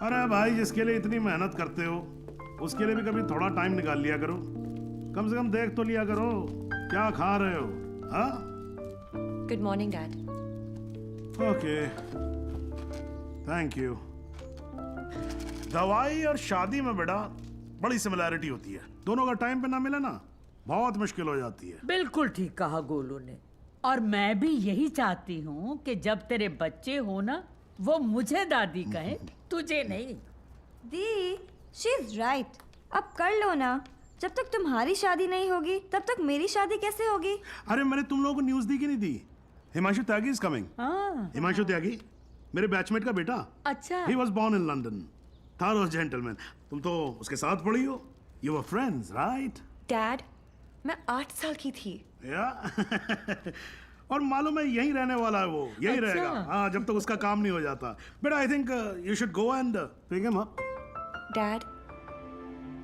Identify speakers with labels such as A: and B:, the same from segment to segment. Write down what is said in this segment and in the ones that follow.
A: अरे भाई, जिसके लिए इतनी मेहनत करते हो उसके लिए भी कभी थोड़ा टाइम निकाल लिया करो। कम से कम देख तो लिया करो क्या खा रहे हो। हाँ,
B: good morning dad.
A: Okay, thank you. दवाई और शादी में बेटा बड़ी सिमिलैरिटी होती है। दोनों का टाइम पे ना मिले ना बहुत मुश्किल हो जाती है।
C: बिल्कुल ठीक कहा गोलू ने। और मैं भी यही चाहती हूँ कि जब तेरे बच्चे हो ना, वो मुझे दादी कहे, तुझे नहीं।
D: दी, शी इज राइट। अब कर लो ना। जब तक तुम्हारी शादी नहीं होगी तब तक मेरी शादी कैसे होगी?
A: अरे मैंने तुम लोगों को न्यूज दी कि नहीं दी? Himanshu Tyagi is coming. हिमांशु त्यागी मेरे बैचमेट का बेटा।
C: अच्छा।
A: ही was born in London. Thorough gentleman. तुम तो उसके साथ पढ़ी हो। You were friends, right?
B: Dad, मैं 8 साल की थी।
A: या और मालूम है यहीं रहने वाला है वो, यहीं
C: अच्छा।
A: रहेगा। हाँ, जब तक उसका काम नहीं हो जाता। But I think you should go and pick him up.
B: Dad,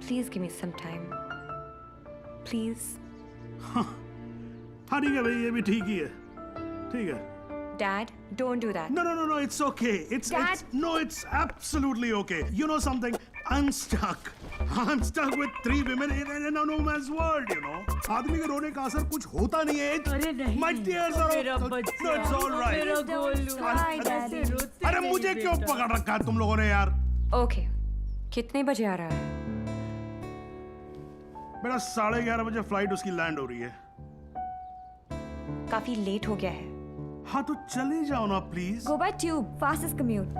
B: please give me some time, please.
A: हाँ ठीक है भाई, ये भी ठीक ही है। ठीक है।
B: Dad, don't do that.
A: No, it's okay. It's absolutely okay. You know something? I'm stuck with 3 women in a no man's world, you know. आदमी के रोने का असर कुछ होता नहीं है।
C: अरे नहीं,
A: My tears are
C: मेरा
A: all...
C: बच्चा,
A: No, it's all right.
C: मेरा गोलू,
D: cry,
C: ऐसे
D: Daddy.
C: रोते
A: अरे
C: नहीं
A: मुझे क्यों
C: बेटा।
A: पकड़ रखा है तुम लोगों ने यार?
B: Okay. कितने बजे आ रहा है?
A: बेटा 11:30 बजे फ्लाइट उसकी लैंड हो रही है।
B: काफी लेट हो गया है।
A: हाँ तो चले जाओ ना please.
D: Go by tube, fastest commute.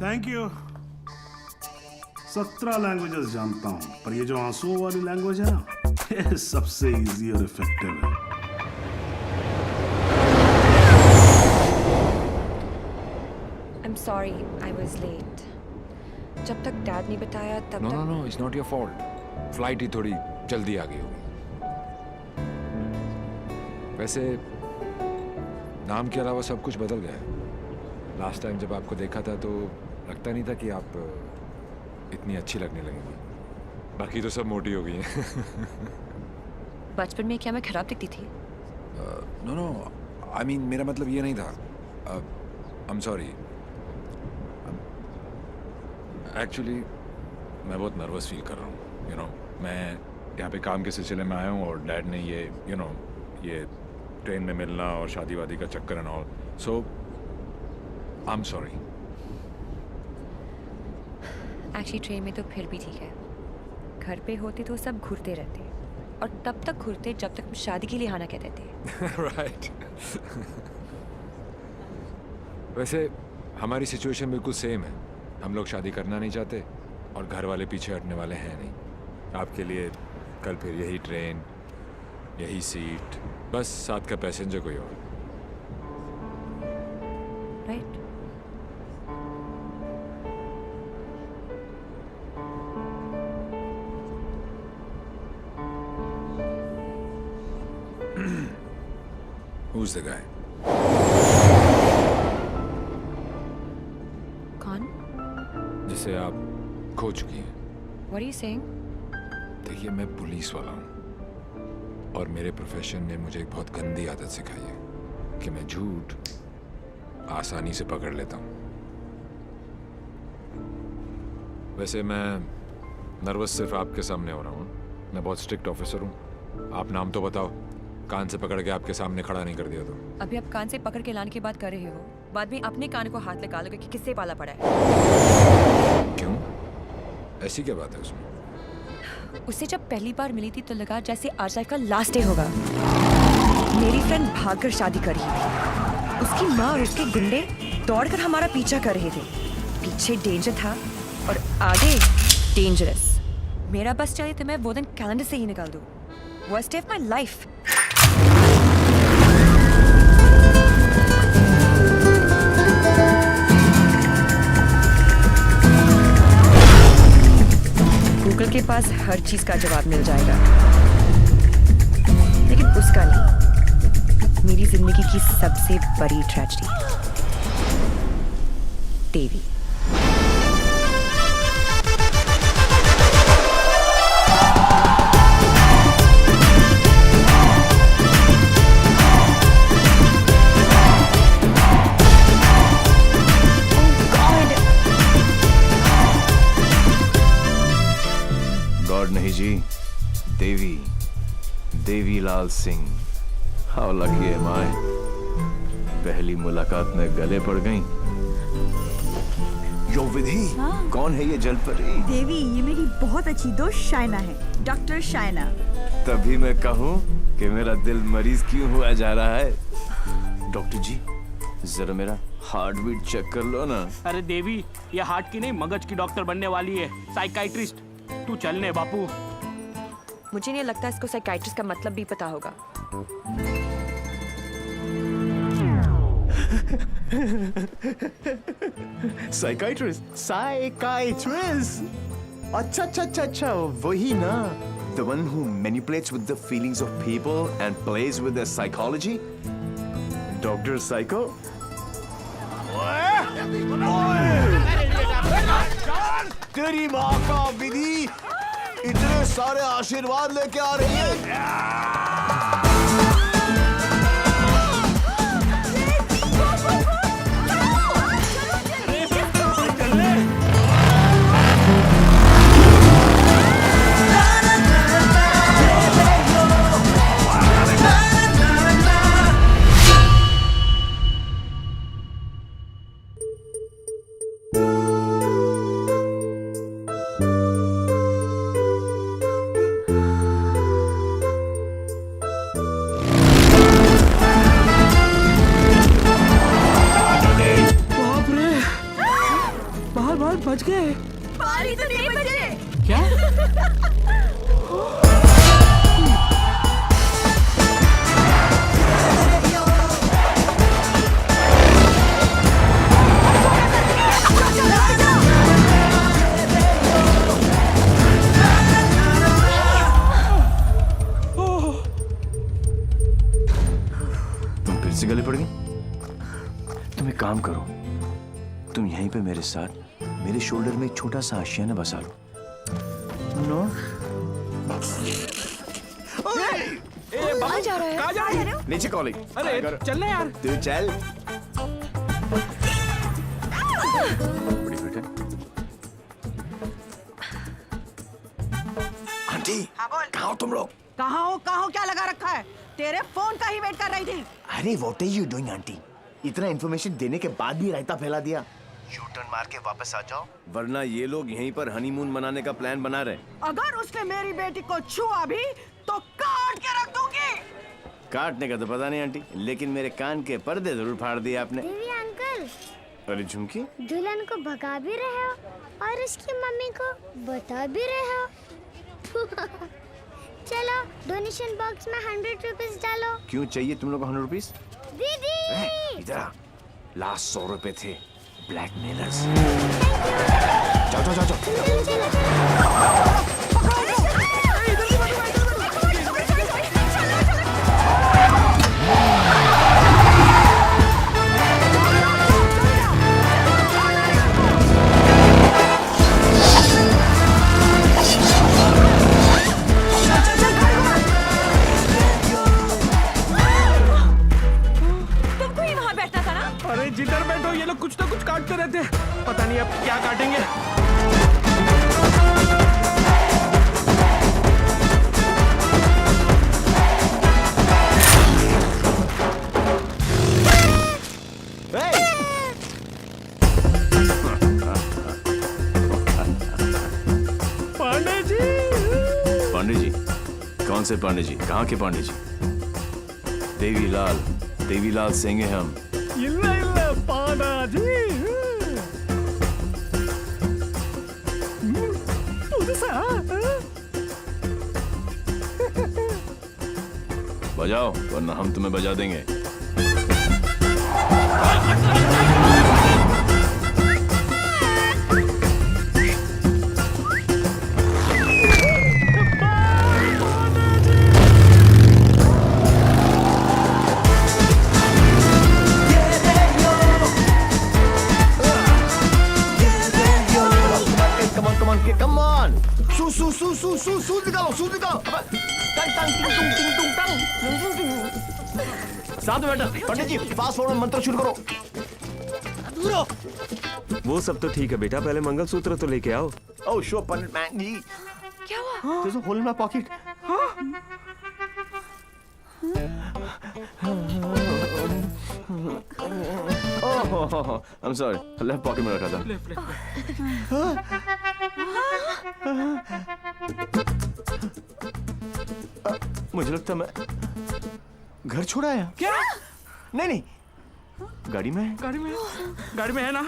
A: Thank you. 17 languages जानता हूँ, पर ये जो आंसुओं वाली लैंग्वेज है ना, ये सबसे इजी और इफेक्टिव है।
B: I'm sorry, I was late. जब तक डैड नहीं बताया तब तक।
E: No, it's not your fault. Flight ही थोड़ी जल्दी आ गई होगी। वैसे नाम के अलावा सब कुछ बदल गया है। लास्ट टाइम जब आपको देखा था तो लगता नहीं था कि आप इतनी अच्छी लगने लगेंगी। बाकी तो सब मोटी हो गई हैं।
B: बचपन में क्या मैं खराब दिखती थी?
E: नो, आई मीन मेरा मतलब ये नहीं था। I am sorry. एक्चुअली मैं बहुत नर्वस फील कर रहा हूँ। यू नो, मैं यहाँ पे काम के सिलसिले में आया हूँ और डैड ने ये ये ट्रेन में मिलना और शादी वादी का चक्कर and all, so I am sorry.
B: Actually train में तो फिर भी ठीक है। घर पे होते तो सब घूरते रहते, और तब तक घूरते जब तक शादी के लिए हाँ ना कहते थे।
E: राइट। वैसे हमारी सिचुएशन बिल्कुल सेम है। हम लोग शादी करना नहीं चाहते और घर वाले पीछे हटने वाले हैं नहीं। आपके लिए कल फिर यही ट्रेन, यही सीट, बस साथ का पैसेंजर कोई और।
B: राइट?
E: Who's the guy?
B: कौन?
E: जिसे आप खो चुकी हैं।
B: What are you saying?
E: देखिए, मैं पुलिस वाला हूँ और मेरे प्रोफेशन ने मुझे एक बहुत गंदी आदत सिखाई है कि मैं झूठ आसानी से पकड़ लेता हूँ। वैसे मैं नर्वस सिर्फ आपके सामने हो रहा हूँ। मैं बहुत स्ट्रिक्ट ऑफिसर हूँ। आप नाम तो बताओ, कान से पकड़ के आपके सामने खड़ा नहीं कर दिया तो।
B: अभी आप कान से पकड़ के लाने की बात कर रहे हो, बाद में अपने कान को हाथ लगा लोगे कि किससे पाला पड़ा है।
E: क्यों? ऐसी क्या बात है उसमें?
B: उससे जब पहली बार मिली थी तो लगा जैसे आज लाइफ का लास्ट डे होगा। मेरी फ्रेंड भागकर शादी कर रही थी। उसकी माँ और उसके गुंडे दौड़कर हमारा पीछा कर रहे थे। पीछे डेंजर था और आगे डेंजरस। मेरा बस चले तो मैं वो दिन कैलेंडर से ही निकाल दूँ। Worst day of my life. Google के पास हर चीज का जवाब मिल जाएगा, लेकिन उसका नहीं। मेरी जिंदगी की सबसे बड़ी tragedy, Devi.
F: Devilal Singh, how lucky am I. पहली मुलाकात में गले पड़ गई। यो विधि, कौन है ये जलपरी?
G: देवी, ये मेरी बहुत अच्छी दोस्त शाइना है, डॉक्टर शाइना।
F: तभी मैं कहूँ कि मेरा दिल मरीज क्यों हुआ जा रहा है। डॉक्टर जी, जरा मेरा हार्ट बीट चेक कर लो ना।
H: अरे देवी, ये हार्ट की नहीं मगज की डॉक्टर बनने वाली है, साइकाइट्रिस्ट। तू चलने बापू।
B: मुझे नहीं लगता इसको साइकाइट्रिस्ट का मतलब भी पता होगा।
F: साइकाइट्रिस्ट, अच्छा अच्छा अच्छा अच्छा, वही ना। The one who manipulates with the feelings of people and plays with their psychology. Dr. Psycho? तेरी माँ का विधि इतने सारे आशीर्वाद लेके आ रही है।
H: बच गए।
G: पानी तो नहीं बचे।
H: क्या?
F: तुम फिर से गले पड़ गई? तुम एक काम करो, तुम यहीं पे मेरे साथ मेरे शोल्डर में एक छोटा सा आशियाना बसा लो। नो?
B: कहाँ जा रहा है?
H: कहाँ जा रही है?
F: नीचे कॉलिंग।
H: अरे चलना यार।
F: तू चल। बड़ी बेटे। आंटी, कहाँ हो तुम लोग?
G: कहाँ हो क्या लगा रखा है? तेरे फोन का ही वेट कर रही थी।
F: अरे what are you doing aunty? इतना इन्फॉर्मेशन देने के बाद भी रायता फैला दिया। यू टर्न मार के वापस आ जाओ, वरना ये लोग यहीं पर हनीमून मनाने का प्लान बना रहे।
G: अगर उसने मेरी बेटी को छुआ भी तो काट के रख दूंगी।
F: काटने का तो पता नहीं आंटी, लेकिन मेरे कान के पर्दे जरूर फाड़ दिए आपने।
I: देवी अंकल,
F: अरे झुमकी,
I: दुल्हन को भगा भी रहे हो और उसकी मम्मी को बता भी रहे हो। चलो डोनेशन बॉक्स में 100 रुपीस डालो।
F: क्यों चाहिए तुम लोग को 100 रुपीस?
I: दीदी
F: इधर आ, लास्ट 100 रुपए थे। ब्लैकमेलर्स। जाओ जाओ जाओ जाओ।
H: अरे जिधर बैठो ये लोग कुछ ना कुछ काटते रहते हैं, पता नहीं अब क्या काटेंगे। पांडे जी।
F: पांडे जी? कौन से पांडे जी? कहाँ के पांडे जी? देवीलाल सिंह हैं हम।
H: इल्ला इल्ला पांडा जी।
F: बजाओ, वरना हम तुम्हें बजा देंगे। सूज निकालो। साथ में बैठा। पंडित जी, फास्ट फॉरवर्ड मंत्र शुरू करो।
J: वो सब तो ठीक है बेटा, पहले मंगलसूत्र तो लेके आओ।
F: ओह श्योर पंडित मैन जी।
B: क्या हुआ?
F: There's a hole in my pocket. I'm sorry, left pocket में रखा था। मुझे लगता मैं घर छोड़ आया।
H: क्या?
F: नहीं नहीं, गाड़ी में है।
H: गाड़ी में है ना?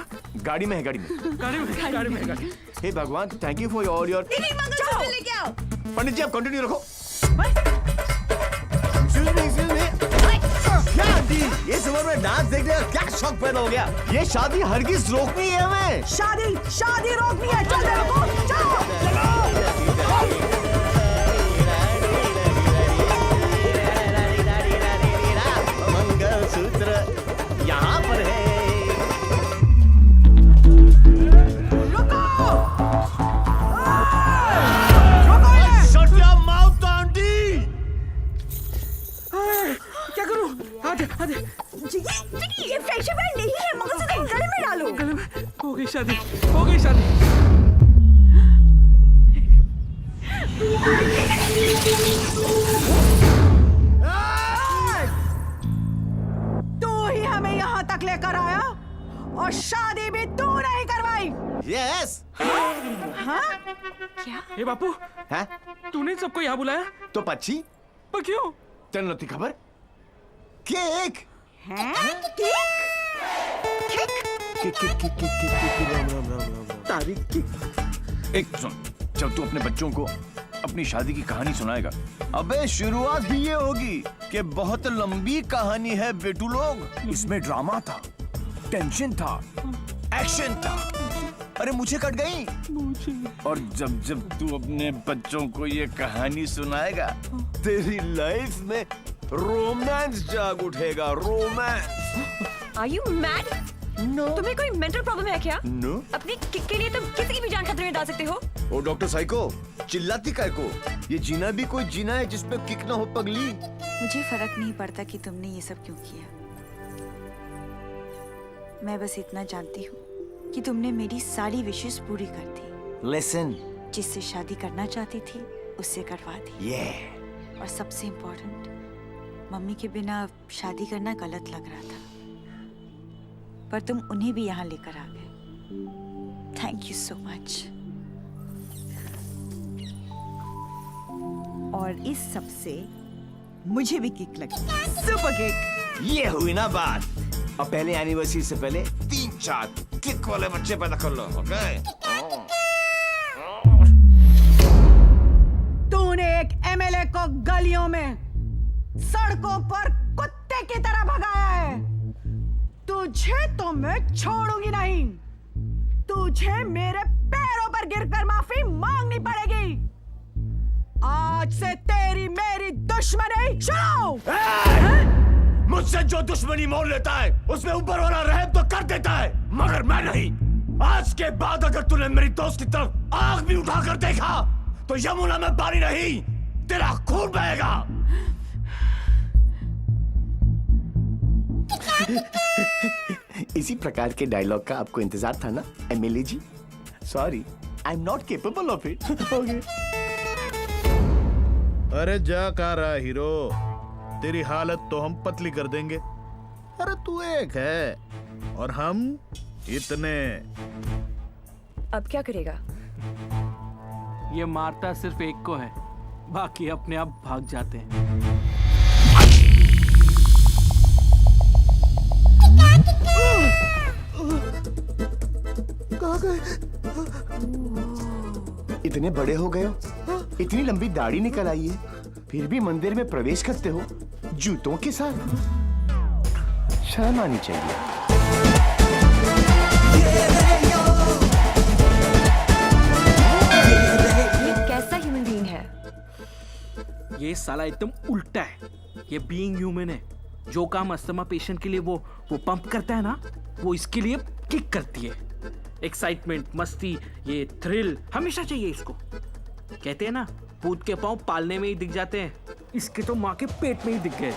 F: गाड़ी में है।
H: गाड़ी में।
F: हे भगवान, thank you for all your.
D: Mangalsutra लेके आओ।
F: पंडित जी आप कंटिन्यू रखो। Excuse me। क्या आंटी, ये उम्र में डांस देखने का क्या शौक पैदा हो गया? ये शादी हरगिज रोकनी है हमें।
G: शादी रोकनी है। चल देखो, चलो।
F: मंगलसूत्र यहाँ पर है। Shut your mouth, aunty.
H: क्या करूं? आधे
D: ये फ्रेंडशिप बैंड नहीं है, मंगलसूत्र गले में डालो।
H: गले में। हो गई शादी।
G: तू ही हमें यहाँ तक लेकर आया और शादी भी तू नहीं करवाई।
F: Yes।
H: ए बापू,
F: हैं?
H: तूने सबको यहाँ बुलाया?
F: तो पक्षी
H: पर क्यों?
F: तेन नती खबर? केक। तारीख एक सुन, जब तू अपने बच्चों को अपनी शादी की कहानी सुनाएगा, अबे शुरुआत ही ये होगी कि बहुत लंबी कहानी है बेटू लोग। इसमें ड्रामा था, टेंशन था, एक्शन था। अरे मुझे कट गई। और जब जब तू अपने बच्चों को ये कहानी सुनाएगा, तेरी लाइफ में रोमांस जाग उठेगा। Romance.
B: Are you mad?
F: No.
B: तुम्हें कोई मेंटल प्रॉब्लम है क्या?
F: नो।
B: अपनी किक के लिए तुम किसी की भी जान खतरे में डाल सकते हो।
F: ओ डॉक्टर साइको, चिल्लाती काय को? ये जीना भी कोई जीना है जिसमें किक ना हो पगली।
K: मुझे फर्क नहीं पड़ता कि तुमने ये सब क्यों किया। मैं बस इतना जानती हूँ कि तुमने मेरी सारी विशेष पूरी कर दी।
F: लिसन,
K: जिससे शादी करना चाहती थी उससे करवा दी। और सबसे इम्पोर्टेंट, मम्मी के बिना शादी करना गलत लग रहा था, पर तुम उन्हें भी यहाँ लेकर आ गए। Thank you so much.
G: और इस सब से मुझे भी किक लगी। Super kick.
F: ये हुई ना बात। अब पहले एनिवर्सरी से पहले 3-4 किक वाले बच्चे पैदा कर लो, ओके?
G: तूने एक एमएलए को गलियों में, सड़कों पर कुत्ते की तरह भगाया है। तुझे तो मैं छोड़ूंगी नहीं। तुझे मेरे पैरों पर गिरकर माफी मांगनी पड़ेगी। आज से तेरी मेरी दुश्मनी शुरू।
F: मुझसे जो दुश्मनी मोल लेता है उसमें ऊपर वाला रहम तो कर देता है, मगर मैं नहीं। आज के बाद अगर तूने मेरी दोस्त की तरफ आंख भी उठाकर देखा तो यमुना में पानी नहीं, तेरा खून बहेगा। इसी प्रकार के डायलॉग का आपको इंतजार था ना MLA ji? Sorry, I am not capable of it.
A: अरे जा कहाँ रहा हीरो, तेरी हालत तो हम पतली कर देंगे। अरे तू एक है और हम इतने।
B: अब क्या करेगा?
H: ये मारता सिर्फ एक को है, बाकी अपने आप भाग जाते हैं।
F: कहाँ गए? इतने बड़े हो गए हो, इतनी लंबी दाढ़ी निकल आई है, फिर भी मंदिर में प्रवेश करते हो जूतों के साथ। शर्म आनी चाहिए।
B: ये कैसा ह्यूमन बीइंग है?
H: ये साला एकदम उल्टा है। ये बीइंग ह्यूमन है। जो काम अस्थमा पेशेंट के लिए वो पंप करता है ना, वो इसके लिए किक करती है। एक्साइटमेंट, मस्ती, ये थ्रिल हमेशा चाहिए इसको। कहते हैं ना, भूत के पांव पालने में ही दिख जाते हैं, इसके तो माँ के पेट में ही दिख गए।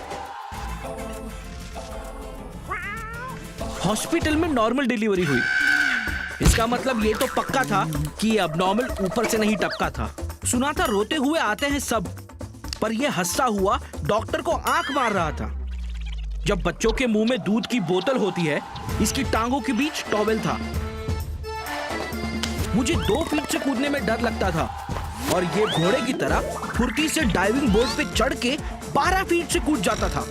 H: हॉस्पिटल में नॉर्मल डिलीवरी हुई, इसका मतलब ये तो पक्का था कि अब नॉर्मल ऊपर से नहीं टपका था। सुना था रोते हुए आते हैं सब, पर यह हंसता हुआ डॉक्टर को आंख मार रहा था। जब बच्चों के मुंह में दूध की बोतल होती है, इसकी टांगों के बीच टॉवेल था। मुझे 2 फीट से कूदने में डर लगता था और ये घोड़े की तरह फुर्ती से डाइविंग बोर्ड पे चढ़ के 12 फीट से कूद जाता था।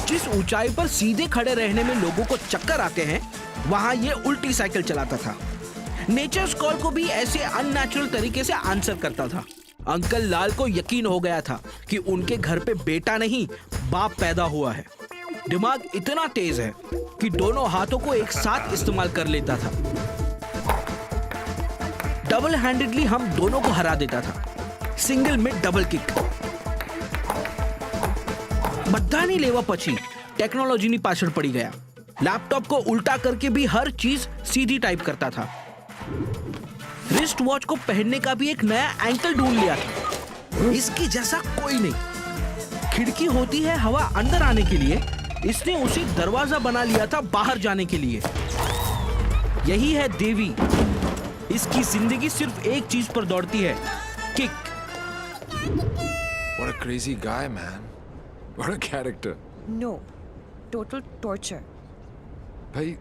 H: जिस ऊंचाई पर सीधे खड़े रहने में लोगों को चक्कर आते हैं, वहां ये उल्टी साइकिल चलाता था। नेचर्स कॉल को भी ऐसे अननेचुरल तरीके से आंसर करता था। अंकल लाल को यकीन हो गया था कि उनके घर पे बेटा नहीं, बाप पैदा हुआ है। दिमाग इतना तेज है कि दोनों हाथों को एक साथ इस्तेमाल कर लेता था। डबल हैंडेडली हम दोनों को हरा देता था, सिंगल में डबल किक। बधानी लेवा पची टेक्नोलॉजी पाछड़ पड़ी गया। लैपटॉप को उल्टा करके भी हर चीज सीधी टाइप करता था। रिस्ट वॉच को पहनने का भी एक नया एंकल ढूंढ लिया था। इसकी जैसा कोई नहीं। खिड़की होती है हवा अंदर आने के लिए, इसने उसे दरवाजा बना लिया था बाहर जाने के लिए। यही है देवी। इसकी जिंदगी सिर्फ एक चीज पर दौड़ती है, kick.
E: What a crazy guy, man. What a character.
B: No, total torture.
E: भाई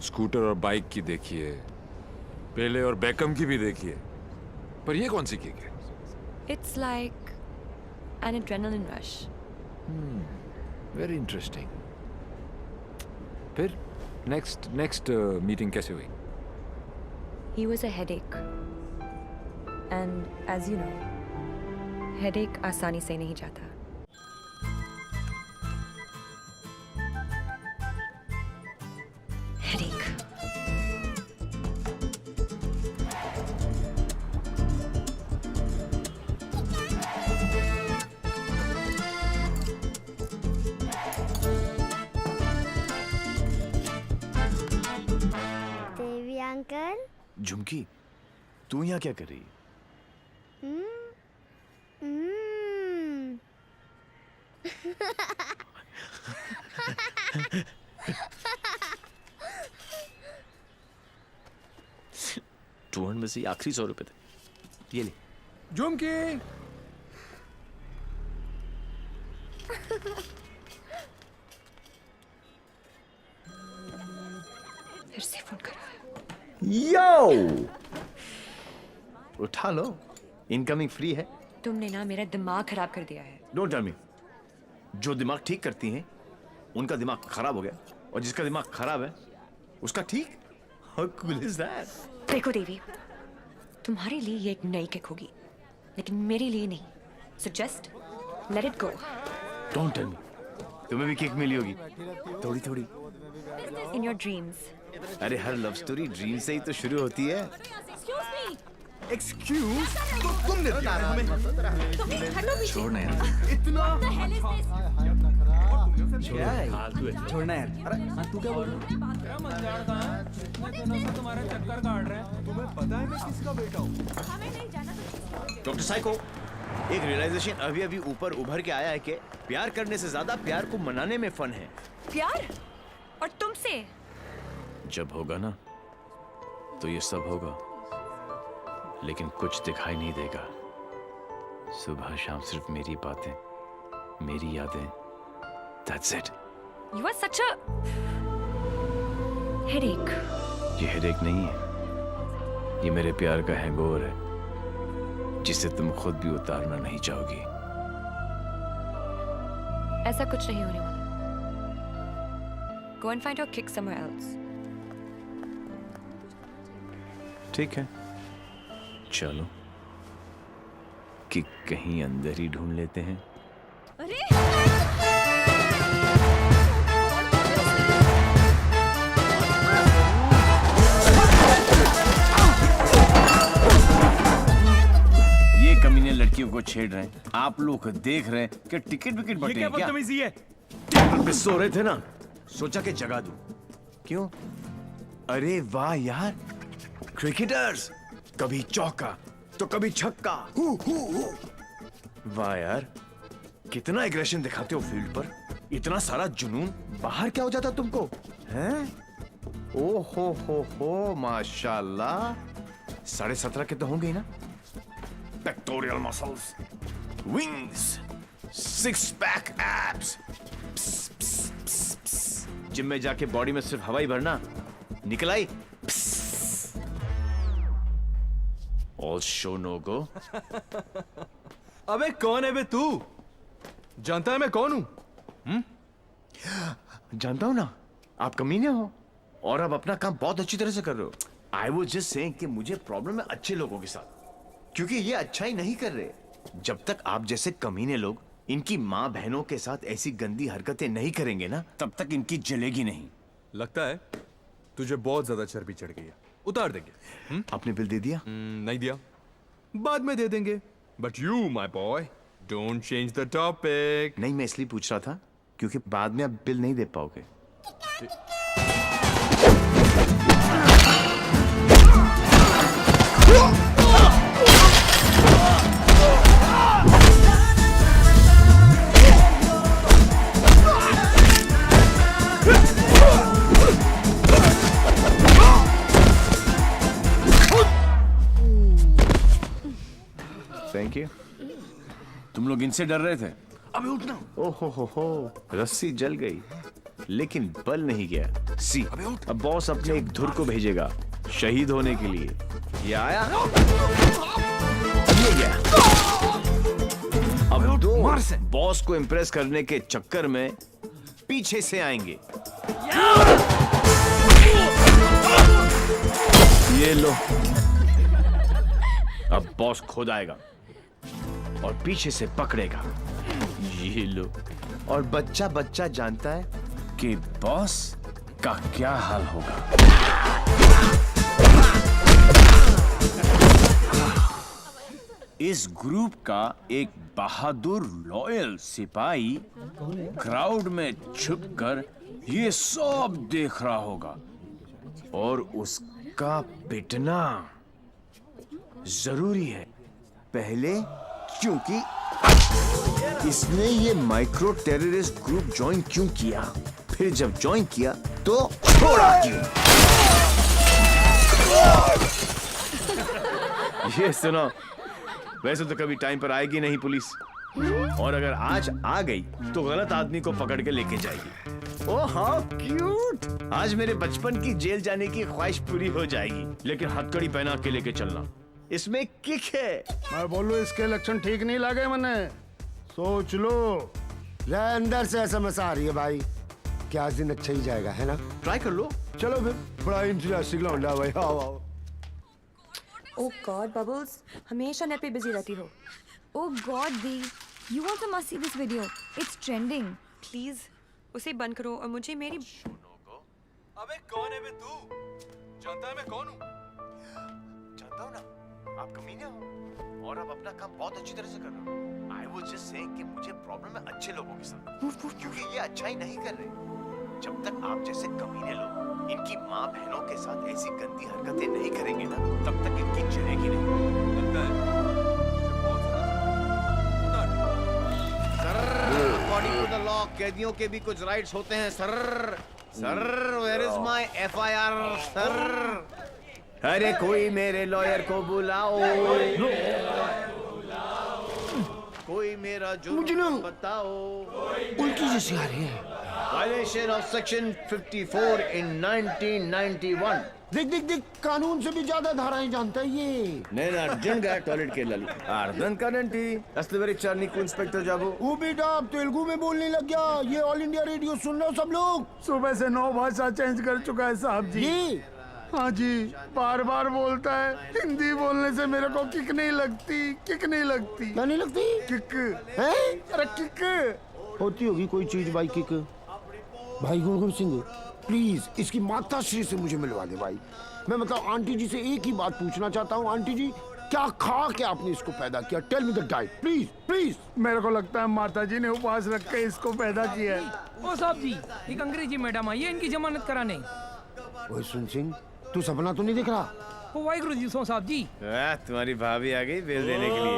E: स्कूटर और बाइक की देखिए, पेले और बेकम की भी देखिए, पर ये कौन सी किक है?
B: It's like an adrenaline rush.
E: Very interesting. फिर next meeting कैसे हुई?
B: He was a headache. And as you know, headache आसानी से नहीं जाता। Headache.
I: देवी अंकल।
F: झुमकी, तू यहाँ क्या कर रही है? टूहन में से आखिरी 100 रुपए थे, ये ले।
E: झुमकी।
B: फिर से फोन करा।
F: यो, उठा लो, इनकमिंग फ्री है।
B: तुमने ना मेरा दिमाग खराब कर दिया है।
F: Don't tell me. जो दिमाग ठीक करती हैं, उनका दिमाग खराब हो गया, और जिसका दिमाग खराब है उसका ठीक। How cool is that?
B: देखो देवी, तुम्हारे लिए ये एक नई किक होगी, लेकिन मेरे लिए नहीं। So just let it go.
F: Don't tell me. तुम्हें भी किक मिली होगी, थोड़ी थोड़ी।
B: In your dreams.
F: अरे हर लव स्टोरी ड्रीम से ही तो शुरू होती है। एक्सक्यूज, तो तुमने दिया हमें। छोड़ना यार।
H: छोड़ना यार। अरे तू क्या बोल रहा है?
L: तुम्हारा चक्कर काट रहे हैं। तुम्हें पता है मैं किसका बेटा हूँ? हमें नहीं जाना तो
F: डॉक्टर साइको, एक रियलाइजेशन अभी अभी ऊपर उभर के आया है कि प्यार करने से ज्यादा प्यार को मनाने में फन है।
B: प्यार? और तुमसे?
F: जब होगा ना, तो ये सब होगा, लेकिन कुछ दिखाई नहीं देगा। सुबह शाम सिर्फ मेरी बातें, मेरी यादें। That's it.
B: You are such a headache.
F: ये हेडेक नहीं है, ये मेरे प्यार का हैंगओवर है, जिसे तुम खुद भी उतारना नहीं चाहोगी।
B: ऐसा कुछ नहीं होने वाला। Go and find your kick somewhere else.
F: ठीक है, चलो कि कहीं अंदर ही ढूंढ लेते हैं।
B: अरे!
F: ये कमीने लड़कियों को छेड़ रहे हैं, आप लोग देख रहे हैं कि टिकट विकेट बटे हैं क्या?
L: बदतमीजी है?
F: टेबल पे सो रहे थे ना, सोचा कि जगा दूं। क्यों? अरे वाह यार, क्रिकेटर्स, कभी चौका तो कभी छक्का। वाह यार, कितना एग्रेशन दिखाते हो फील्ड पर, इतना सारा जुनून। बाहर क्या हो जाता तुमको, हैं? ओ हो माशाल्लाह। 17.5 के तो होंगे ही ना? pectoral muscles, wings, six pack abs. Gym में जाके बॉडी में सिर्फ हवा ही भरना, निकल आई। All show no go.
L: अबे कौन है बे तू? जानता है मैं कौन हूं?
F: जानता हूं ना, आप कमीने हो और आप अपना काम बहुत अच्छी तरह से कर रहे हो। I was just saying कि मुझे प्रॉब्लम है अच्छे लोगों के साथ, क्योंकि ये अच्छा ही नहीं कर रहे। जब तक आप जैसे कमीने लोग इनकी माँ बहनों के साथ ऐसी गंदी हरकतें नहीं करेंगे ना, तब तक इनकी जलेगी नहीं।
L: लगता है तुझे बहुत ज्यादा चर्बी चढ़ गई है, उतार देंगे।
F: आपने बिल दे दिया?
L: नहीं दिया, बाद में दे देंगे। But you my boy don't change the topic.
F: नहीं, मैं इसलिए पूछ रहा था क्योंकि बाद में आप बिल नहीं दे पाओगे। Thank you. तुम लोग इनसे डर रहे थे?
L: अबे उठना।
F: ओहो हो, रस्सी जल गई लेकिन बल नहीं गया। सी, अब बॉस अपने एक धुर को भेजेगा शहीद होने के लिए। ये आया, ये गया। अब दो बॉस को इम्प्रेस करने के चक्कर में पीछे से आएंगे। ये लो, अब बॉस खुद आएगा और पीछे से पकड़ेगा। ये लो, और बच्चा बच्चा जानता है कि बॉस का क्या हाल होगा। इस ग्रुप का एक बहादुर लॉयल सिपाही क्राउड में छुपकर ये सब देख रहा होगा और उसका पिटना जरूरी है। पहले क्योंकि इसने ये माइक्रो टेररिस्ट ग्रुप ज्वाइन क्यों किया, फिर जब ज्वाइन किया तो छोड़ा क्यों। ये सुनो, वैसे तो कभी टाइम पर आएगी नहीं पुलिस, और अगर आज आ गई तो गलत आदमी को पकड़ के लेके जाएगी। ओह हाउ क्यूट, आज मेरे बचपन की जेल जाने की ख्वाहिश पूरी हो जाएगी। लेकिन हथकड़ी पहना के लेके चलना, इसमें किक है।
A: मैं बोलूं इसके लक्षण ठीक नहीं लगे मने, सोच लो।
M: अंदर से एसएमएस आ रही है भाई, क्या दिन अच्छा ही जाएगा, है ना?
F: ट्राई कर लो।
M: चलो फिर, बड़ा इंटरेस्टिंग लौंडा भाई। आओ आओ।
B: ओह गॉड बबल्स, हमेशा नेट पे बिजी रहती हो।
D: Oh God, Dee, you also must see this video. It's trending.
B: Please उसे बंद करो और मुझे मेरी।
L: अबे कौन है बे तू? जानता है मैं कौन हूँ?
F: जानता हूँ ना, आप कमीने हो और आप अपना काम बहुत अच्छी तरह से कर रहे हो। I was just saying कि मुझे प्रॉब्लम है अच्छे लोगों के साथ, क्योंकि ये अच्छा ही नहीं कर रहे। जब तक आप जैसे कमीने लोग इनकी माँ बहनों के साथ ऐसी गंदी हरकतें नहीं करेंगे ना, तब तक इनकी जलेगी नहीं।
L: लगता है
F: अकॉर्डिंग टू द लॉ कैदियों के भी कुछ राइट्स होते हैं sir. Sir, where is my FIR sir? अरे कोई मेरे लॉयर को बुलाओ, कोई मेरा जुर्म बताओ।
M: उल्टी जैसी आ रही है।
F: Violation of section 54 in 1991।
M: देख देख देख, कानून से भी ज्यादा धाराएं जानता है ये।
F: నేను అర్జెంట్ గా టాయిలెట్ కి వెళ్ళాలి అర్థం కాదండి అసలు వెరీ చార్ నీకు ఇన్స్పెక్టర్ జాబు।
M: वो बेटा अब तेलुगु में बोलने लग गया। ये ऑल इंडिया रेडियो सुन रहे हो सब लोग?
A: सुबह से 9 भाषा चेंज कर चुका है साहब जी।
M: ये
A: हाँ जी, बार बार बोलता है। हिंदी बोलने से मेरे को किक नहीं लगती, किक नहीं लगती।
M: क्या नहीं लगती?
A: किक
M: है?
A: अरे किक
M: होती होगी कोई चीज भाई किक। भाई गुरगुर सिंह, प्लीज इसकी माता श्री से मुझे मिलवा दे भाई। मैं मतलब आंटी जी से एक ही बात पूछना चाहता हूँ। आंटी जी, क्या खा के आपने इसको पैदा किया? Tell me the diet please please.
A: मेरे को लगता है माता जी ने उपवास रख के इसको पैदा किया है।
H: ओ साहब जी, एक अंग्रेजी मैडम आई है इनकी जमानत कराने।
M: ओए सुन सिंह, तू सपना तो नहीं देख रहा?
H: ओ वाहिगुरु जी सो साहब जी।
F: तुम्हारी भाभी आ गई बिल देने के लिए।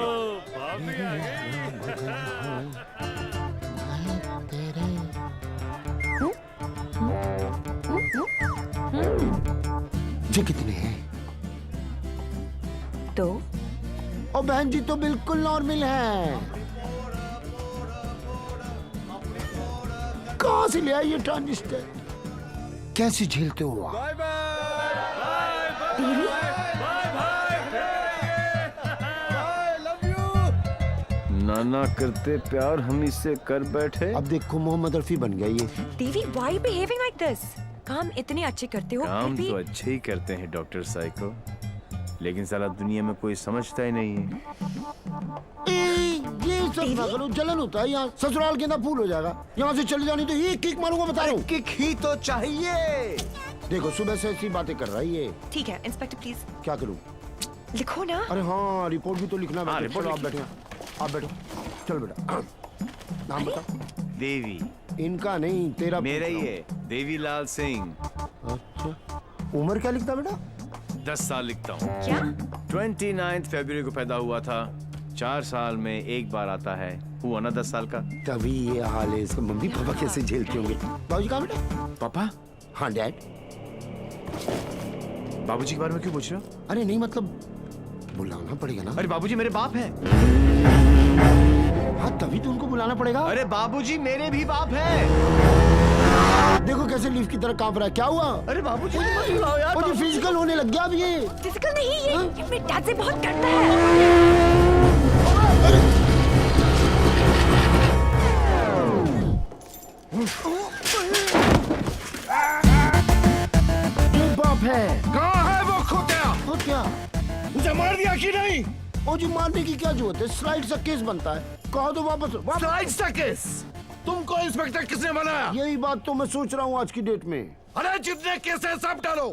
M: ये कितने हैं?
B: 2
M: और बहन जी तो बिल्कुल नॉर्मल है। कहाँ से ले आई ये ट्रांजिस्टर? कैसे झेलते हो आप?
F: नाना करते प्यार हम इससे कर बैठे।
M: अब देखो मोहम्मद रफी बन गया ये।
B: देवी, why you behaving like this? काम इतने अच्छे करते हो
F: काम
B: फिर भी-
F: तो अच्छे ही करते हैं डॉक्टर साइको, लेकिन साला दुनिया में कोई समझता ही नहीं है।
M: ये सब ना करो, जलन होता है यहाँ। ससुराल के अंदर फूल हो जाएगा। यहाँ से चले जानी तो ये किक मारूंगा, बता रहा हूँ।
F: किक ही तो चाहिए।
M: देखो सुबह से ऐसी बातें कर रहा है ये।
B: ठीक है इंस्पेक्टर प्लीज
M: क्या करूँ?
B: लिखो ना।
M: अरे हाँ, रिपोर्ट भी तो लिखना है।
F: रिपोर्ट
M: चलो आप बैठे, आप बैठो। चल बेटा, नाम बता।
F: देवी।
M: इनका नहीं, तेरा
F: मेरा ही है, देवीलाल सिंह।
M: अच्छा, उम्र क्या लिखता बेटा?
F: 10 साल लिखता हूँ।
B: क्या?
F: 29 फरवरी को पैदा हुआ था। 4 साल में एक बार आता है। हुआ ना 10 साल का।
M: तभी ये हाल है इसका। मम्मी पापा कैसे झेलते होंगे? बाबूजी कहाँ बेटा?
F: पापा?
M: हाँ डैड।
F: बाबूजी के बारे में क्यों पूछ रहे हो?
M: अरे नहीं, मतलब बुलाना पड़ेगा ना।
F: अरे बाबूजी मेरे बाप हैं।
M: हाँ तभी तो उनको बुलाना पड़ेगा।
F: अरे बाबूजी मेरे भी बाप हैं।
M: देखो कैसे लीफ की तरह कांप रहा है। क्या हुआ?
F: अरे बाबूजी मत बुलाओ यार।
M: मुझे फिजिकल होने लग गया अब ये।
B: फिजिकल नहीं, ये मेरे डैड से बहुत डरता है।
M: ये बाप है।
A: कहाँ है वो खोतिया?
M: वो क्या?
A: उसे मार दिया कि नहीं?
M: ओ जी, मारने की क्या जरूरत है? स्लाइड सा केस बनता है। कहो तो वापस
A: स्लाइड सा केस? तुमको इंस्पेक्टर किसने बनाया?
M: यही बात तो मैं सोच रहा हूँ आज की डेट में।
A: अरे जितने केस है सब डालो।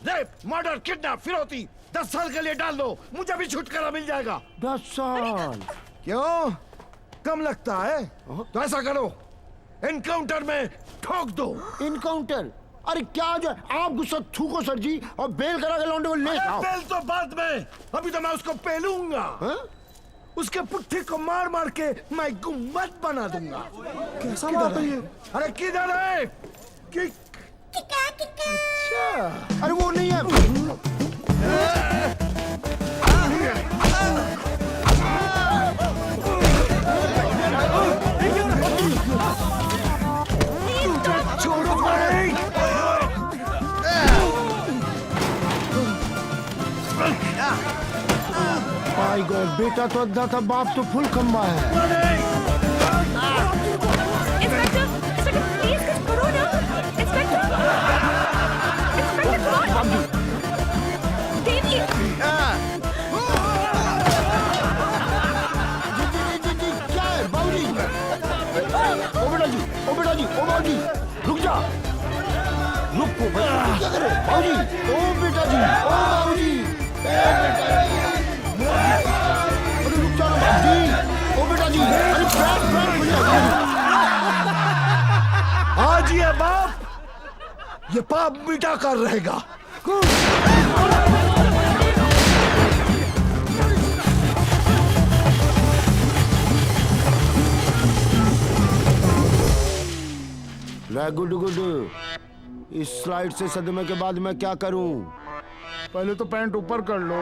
A: रेप, मर्डर, किडनैप, फिरौती 10 साल के लिए डाल दो। मुझे भी छुटकारा मिल जाएगा।
M: 10 साल?
A: क्यों? कम लगता है? तो ऐसा करो, एनकाउंटर में ठोक दो।
M: इनकाउंटर? अरे क्या जो आप गुस्सा थूको सर जी, और बेल करा के लौंडे को ले आओ।
A: बेल तो बाद में, अभी तो मैं उसको पेलूंगा। उसके पुट्ठी को मार मार के मैं गुम्बद बना दूंगा।
M: कैसा बात है ये?
A: अरे किधर है?
M: अच्छा, अरे वो नहीं है।
A: छोड़ो भाई।
M: माय गॉड, बेटा तो अद्धा था, बाप तो फुल खंबा है।
B: इंस्पेक्टर, प्लीज कुछ करो ना। इंस्पेक्टर, देवी।
M: क्या है बाबूजी? ओ बेटा जी, ओ बेटा जी, ओ बाबूजी, रुक जा। रुको, क्या करे बाबूजी? ओ बेटा जी, ओ बाबूजी, अरे रुक जा ना बाबूजी। ओ बेटा जी, अरे बैठ खुल जा।
A: आज ये बाप ये पाप मिटा कर रहेगा।
M: Good good. इस स्लाइड से सदमे के बाद मैं क्या करूं?
A: पहले तो पैंट ऊपर कर लो।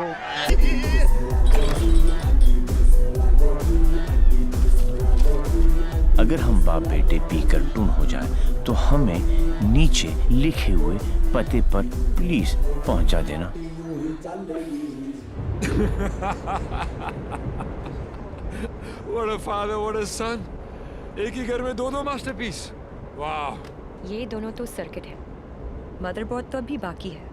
F: अगर हम बाप बेटे पीकर टून हो जाए तो हमें नीचे लिखे हुए पते पर प्लीज पहुंचा देना।
E: What a father, what a son. एक ही घर में दो मास्टरपीस। वाह।
B: ये दोनों तो सर्किट है, मदरबोर्ड तो अभी बाकी है।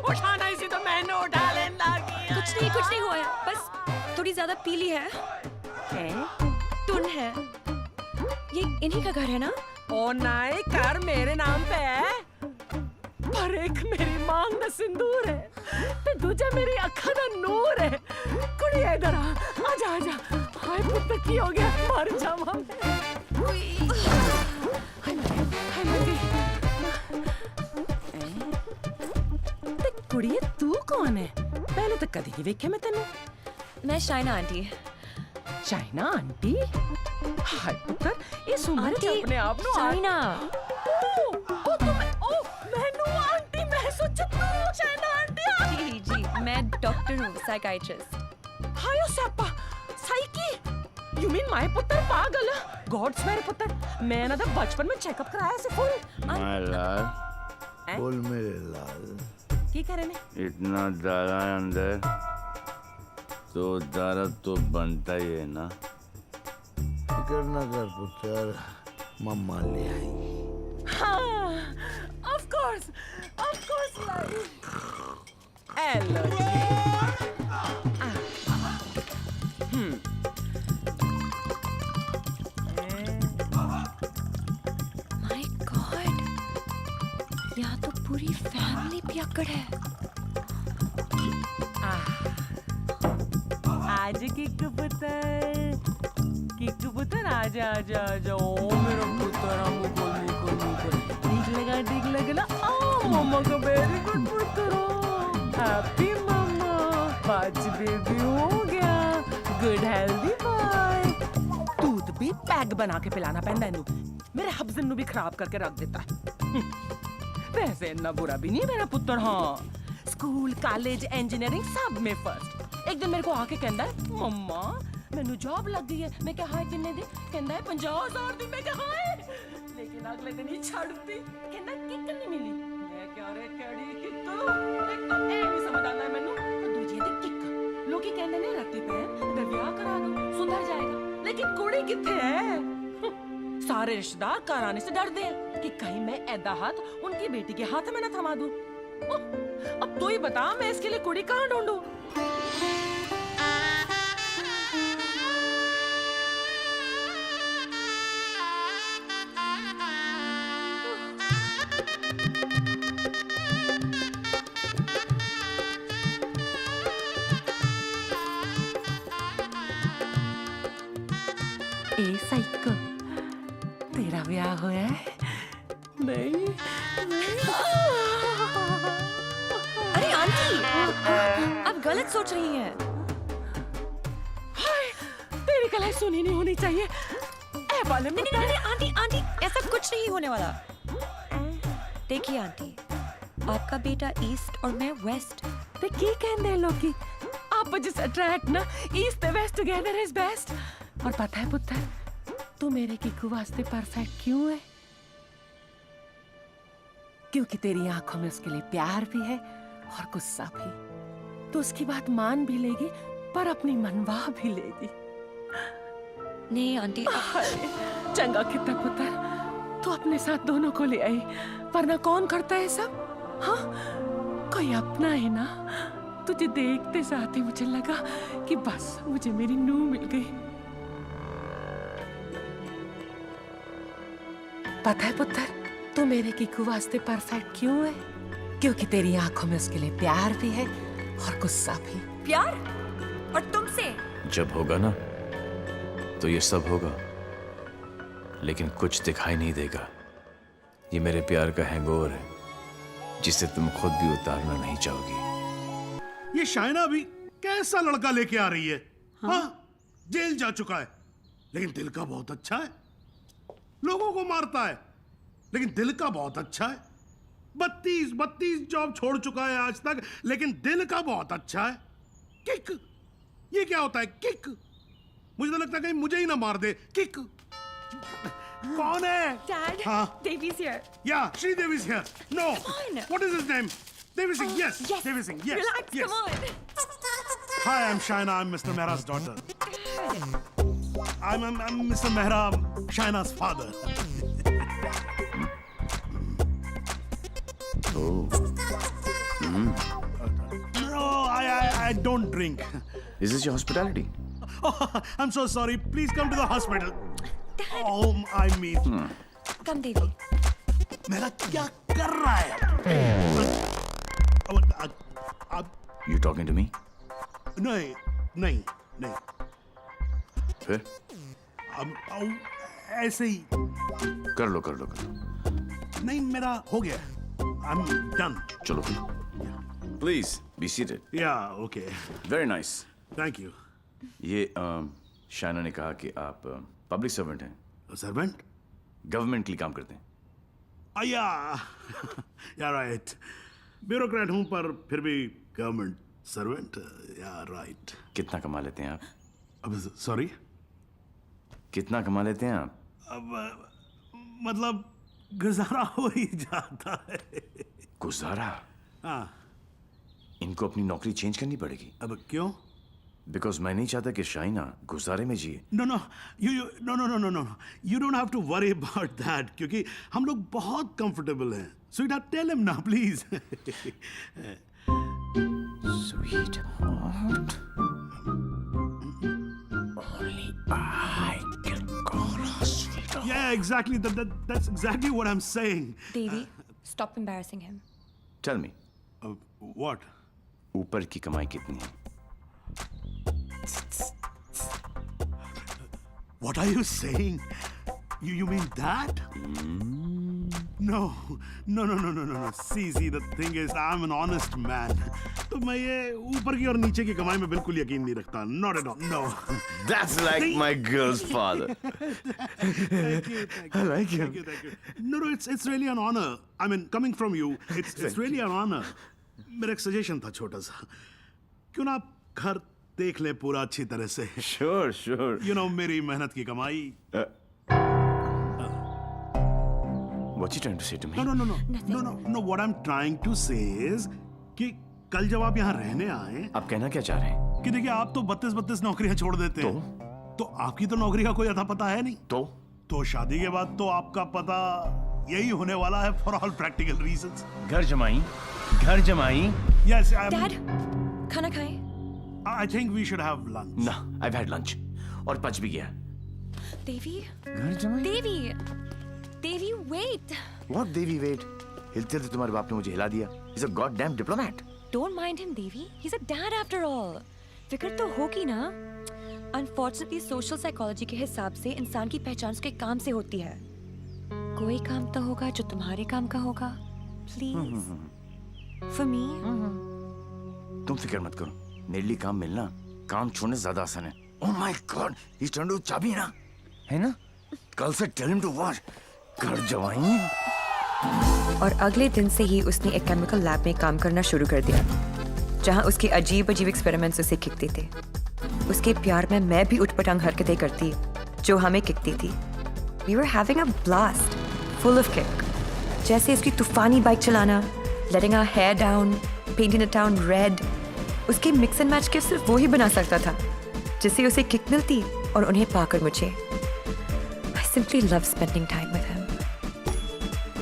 C: उठाना इसी तो मैंने उठा लेना।
B: कुछ नहीं हुआ है, बस थोड़ी ज्यादा पीली है। टुन है। ये इन्हीं का घर है ना?
C: ओ नाई, कर मेरे नाम पे है, पर एक मेरी मांग दा सिंदूर है, ते दूजा मेरी अखा दा नूर है। कुड़िया इधर आ, आजा आजा। हाय पुत्त की हो गया, मर जावा मैं। हाय मेरी। ते कुड़िया तू कौन है? पहले तो कदी नहीं वेखे मैं तेनू।
B: मैं शाइना आंटी।
C: China aunty? हाय पुत्र, इस उम्र
B: आंटी,
C: च अपने आप नु
B: चाइना।
C: ओ
B: जी जी मैं डॉक्टर हूँ साइकाइट्रिस्ट
C: हायो सप्पा साइकी यू मीन माय पुत्र पागल गॉड्स मेरे पुत्र मैं ना तो बचपन में चेकअप कराया से फुल
F: लाल बोल मेरे लाल
C: की करे ने
F: इतना दारा है अंदर तो दारा तो बनता ही है ना फिक्र ना कर पुत्र मम्मा ले आई
C: हाँ of course hello
B: my God यहाँ तो पूरी फैमिली पियक्कड़ है
C: आज किक्कू पुत्र आजा आजा आजा ओ मेरा पुत्र हमको ठीक लगा ना ओ मम्मा का वेरी गुड पुत्र हैप्पी मम्मा आज बेबी हो गया गुड हेल्दी बॉय दूध भी पैक बना के पिलाना पैंदा इनू मेरे हब्जन नु भी खराब करके रख देता है वैसे इतना बुरा भी नहीं मेरा पुत्र हाँ स्कूल कॉलेज इंजीनियरिंग सब में फर्स्ट एक दिन मेरे को आके कहता है मम्मा मैनू जॉब लग गई है मैं क्या हाय किन्ने दी कहता है 50,000 दी मैं क्या हाय लेकिन अगले दिन ही छड़ दी कहता किक नहीं मिली मैं क्या रे केड़ी किक एक तो ए नहीं समझ आता है मैनू और दूजी दी किक लोग कहंदे ने रत्ती पे मैं ब्याह करा दूं सुधर जाएगा लेकिन कुड़ी किथे है सारे रिश्तेदार कराने से डरते हैं कि कहीं मैं ऐदा हाथ उनकी बेटी के हाथ में ना थमा दूं अब तू ही बता मैं इसके लिए कुड़ी कहाँ ढूंढूं ए साइको तेरा ब्याह हुआ है नहीं
B: अरे आंटी आप गलत सोच रही हैं
C: हाय तेरी कलाई सुनी नहीं होनी चाहिए ए बाले में
B: नहीं आंटी आंटी ऐसा कुछ नहीं होने वाला देखिए आंटी आपका बेटा ईस्ट और मैं वेस्ट
C: ते की कहंदे लोग आप जिस अट्रैक्ट ना east west together is best और पता है पुत्र तू मेरे किकू वास्ते परफेक्ट क्यों है क्योंकि तेरी आंखों में उसके लिए प्यार भी है और गुस्सा भी तो उसकी बात मान भी लेगी पर अपनी मनवा भी लेगी
B: नहीं आंटी
C: चंगा कितना पुत्र तू अपने साथ दोनों को ले आई वरना कौन करता है सब हाँ कोई अपना है ना तुझे देखते साथ ही मुझे लगा कि बस मुझे मेरी नूह मिल गई पता है पुत्र तू मेरे किकू वास्ते परफेक्ट क्यों है क्योंकि तेरी आंखों में उसके लिए प्यार भी है और गुस्सा भी
B: प्यार और तुमसे
F: जब होगा ना तो ये सब होगा लेकिन कुछ दिखाई नहीं देगा ये मेरे प्यार का हैंगओवर है जिसे तुम खुद भी उतारना नहीं चाहोगी
A: ये शायना भी कैसा लड़का लेके आ रही है हाँ जेल जा चुका है लेकिन दिल का बहुत अच्छा है लोगों को मारता है लेकिन दिल का बहुत अच्छा है 32 जॉब छोड़ चुका है आज तक लेकिन दिल का बहुत अच्छा है किक ये क्या होता है किक मुझे तो लगता है कहीं मुझे ही ना मार दे किक कौन है
B: Dad, Devi's here.
A: Yeah, Sridevi's here. No.
B: Come on.
A: What is his name? Devi Singh. Yes.
B: Yes.
A: Devi Singh. Yes.
B: Relax,
A: Yes.
B: come on.
A: Hi, I'm Shaina. I'm Mr. Mehra's daughter. I'm Mr. Mehra, Shaina's father. No, I don't drink.
F: Is this your hospitality?
A: Oh, I'm so sorry. Please come to the hospital. Oh, I mean.
B: Come, Devi.
A: मेरा क्या कर रहा है?
F: You talking to me?
A: नहीं.
F: फिर?
A: ऐसे ही.
F: कर लो.
A: नहीं मेरा हो गया. I'm done.
F: चलो. Please be seated.
A: Yeah, okay.
F: Very nice.
A: Thank you.
F: ये शायना ने कहा कि आप पब्लिक सर्वेंट हैं.
A: सर्वेंट?
F: गवर्नमेंट के लिए काम करते हैं.
A: Yeah, yeah, right. ब्यूरोक्रेट हूं पर फिर भी गवर्नमेंट सर्वेंट। या राइट।
F: कितना कमा लेते हैं आप?
A: अब सॉरी,
F: कितना कमा लेते हैं आप?
A: अब मतलब गुजारा हो ही जाता है।
F: गुजारा?
A: हाँ।
F: इनको अपनी नौकरी चेंज करनी पड़ेगी।
A: अब क्यों?
F: बिकॉज मैं नहीं चाहता कि शाइना गुजारे में जिए।
A: No you don't have to worry about that, क्योंकि हम लोग बहुत कंफर्टेबल हैं। स्वीटहार्ट, टेल हिम ना please.
F: Sweetheart, only I can call her sweetheart.
A: Yeah, exactly. That's exactly what I'm saying.
B: Devi, stop embarrassing him.
F: Tell me.
A: What?
F: ऊपर की कमाई कितनी है?
A: What are you saying? You mean that? No. See, the thing is, I'm an honest man. तो मैं ये ऊपर की और नीचे की कमाई में बिल्कुल यकीन नहीं रखता. Not at all. No.
F: That's like my girl's father.
A: Thank you.
F: I like him.
A: Thank you. No, it's really an honor. I mean, coming from you, it's really an honor. मेरा एक सजेशन था छोटा सा. क्यों ना आप घर देख ले पूरा अच्छी तरह से.
F: Sure.
A: You know, मेरी मेहनत की कमाई.
F: What you trying to say to me?
A: No. What I'm trying to say is कि कल जब आप यहाँ रहने आए,
F: आप कहना क्या चाह रहे हैं?
A: कि देखिए आप तो 32 नौकरियां छोड़ देते हैं. तो आपकी तो नौकरी का कोई अता पता है नहीं. तो शादी के बाद तो आपका पता यही होने वाला है for all practical reasons.
F: घर जमाई.
A: Yes,
B: Dad, खाना खाएं?
A: I think we should have lunch.
F: No, I've had lunch. और पच भी गया.
B: Devi,
F: घर जमाई.
B: Devi, wait.
F: What Devi, wait? हिलते थे तुम्हारे बाप ने मुझे हिला दिया. He's a goddamn diplomat.
B: Don't mind him, Devi. He's a dad after all. फिक्र तो होगी ना. Unfortunately, social psychology के हिसाब से इंसान की पहचान उसके काम से होती है. कोई काम तो होगा जो तुम्हारे काम का होगा. Please. For me.
F: तुम फिक्र मत करो. मेरे लिए काम मिलना काम छोड़ने से ज्यादा आसान है. Oh my God, he's trying to चाबी ना, है ना? कल से tell him to watch. घर जवाई.
B: और अगले दिन से ही उसने एक केमिकल लैब में काम करना शुरू कर दिया, जहां उसके अजीब एक्सपेरिमेंट्स उसे खिकते थे. उसके प्यार में मैं भी उठपटांग हरकतें करती जो हमें खिकती थी. We were having a blast, full of kick. जैसे उसकी तूफानी बाइक चलाना, letting our hair down, painting the town red. उसके मिक्स एंड मैच के सिर्फ वो ही बना सकता था जिससे उसे किक मिलती और उन्हें पाकर मुझे. I simply love spending time with him.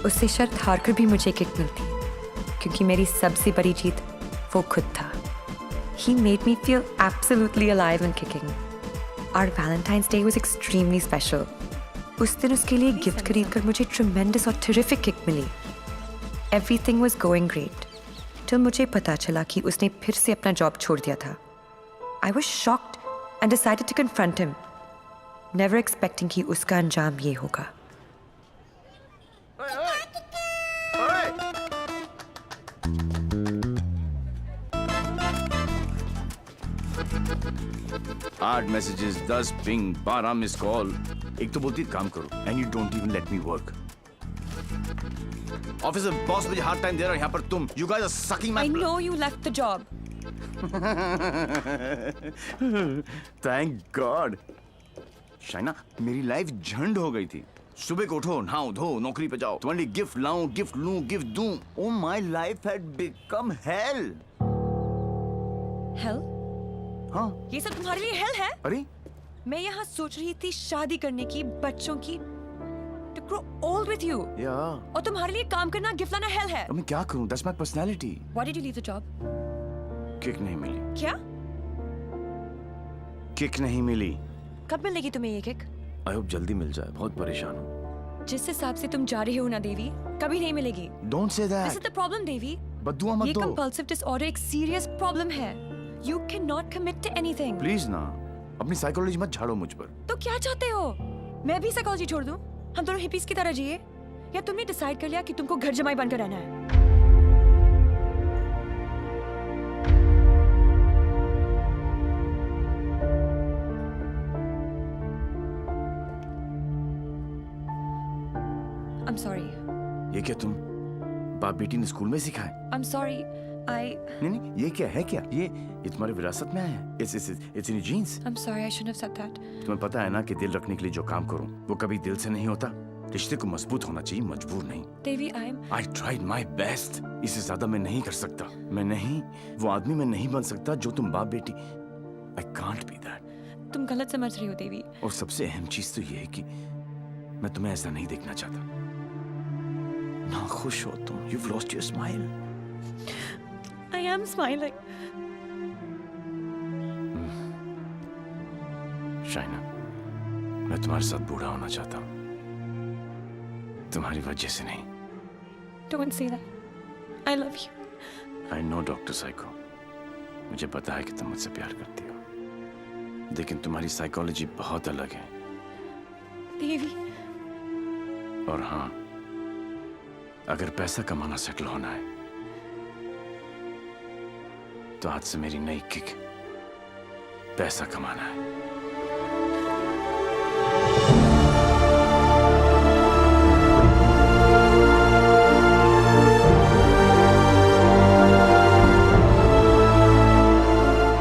B: उससे शर्त हारकर भी मुझे किक मिलती क्योंकि मेरी सबसे बड़ी जीत वो खुद था. He made me feel absolutely alive and kicking. Our Valentine's Day was extremely special. उस दिन उसके लिए गिफ्ट खरीदकर मुझे tremendous और terrific किक मिली. Everything was going great. till मुझे पता चला कि उसने फिर से अपना जॉब छोड़ दिया था. I was shocked and decided to confront him, never expecting कि उसका अंजाम ये होगा.
F: आठ मैसेजेस, 10 पिंग, 12 मिस कॉल. एक तो बोलती काम करो and you don't even let me work. Office में बॉस मुझे हार्ड टाइम दे रहा है, यहाँ पर तुम you guys are sucking my
B: I know you left the job.
F: Thank God. Shaina, मेरी लाइफ झंड हो गई थी. सुबह को उठो, नहाओ धो, नौकरी पे जाओ. तुम्हारे लिए गिफ्ट लाऊं, गिफ्ट लूं, गिफ्ट दूं. Oh, my life had become hell.
B: Hell?
F: हाँ.
B: ये सब तुम्हारे लिए hell है?
F: अरे?
B: मैं यहाँ सोच रही थी शादी करने की, बच्चों की, to grow old with you.
F: Yeah.
B: और तुम्हारे लिए काम करना, गिफ्ट लाना hell है.
F: अब मैं क्या करूं? That's my personality.
B: Why did you leave the job?
F: Kick नहीं मिली.
B: क्या?
F: किक नहीं मिली.
B: कब मिलेगी तुम्हें ये किक?
F: I hope जल्दी मिल जाए. बहुत परेशान हूँ.
B: जिस हिसाब से तुम जा रही हो ना देवी, कभी नहीं मिलेगी.
F: Don't say that.
B: This is the problem, देवी.
F: बद्दुआ मत
B: ये
F: दो.
B: compulsive disorder एक serious problem है. You cannot commit to anything.
F: Please ना. अपनी साइकोलॉजी मत झाड़ो मुझ पर.
B: तो क्या चाहते हो? मैं भी साइकोलॉजी छोड़ दूं? हम दोनों हिपीज की तरह जिए? या तुमने डिसाइड कर लिया कि तुमको घर जमाई बनकर रहना है? I'm sorry.
F: ये क्या तुम बाप बेटी ने स्कूल में सिखाए?
B: I'm sorry.
F: नहीं, ये क्या है? क्या ये तुम्हारी विरासत में आया है? It's in your genes.
B: I'm sorry. I shouldn't have said that.
F: तुम्हें पता है ना कि दिल रखने के लिए जो काम करूं वो कभी दिल से नहीं होता। रिश्ते को मजबूत होना चाहिए, मजबूर नहीं।
B: Devi,
F: I tried my best. इससे ज्यादा मैं नहीं कर सकता। मैं नहीं, वो आदमी मैं नहीं बन सकता जो तुम बाप बेटी। I can't be that.
B: तुम गलत समझ रही हो देवी।
F: और सबसे अहम चीज तो ये है कि मैं तुम्हें ऐसा नहीं देखना चाहता। ना खुश हो तुम। You've lost your smile.
B: I am smiling.
F: Shaina, मैं तुम्हारे साथ बूढ़ा होना चाहता हूँ, तुम्हारी वजह से नहीं।
B: Don't say that. I love you.
F: I know, doctor psycho, मुझे पता है कि तुम मुझसे प्यार करती हो, लेकिन तुम्हारी साइकोलॉजी बहुत अलग है।
B: देवी।
F: और हाँ, अगर पैसा कमाना सेटल होना है तो आज से मेरी नई किक पैसा कमाना है।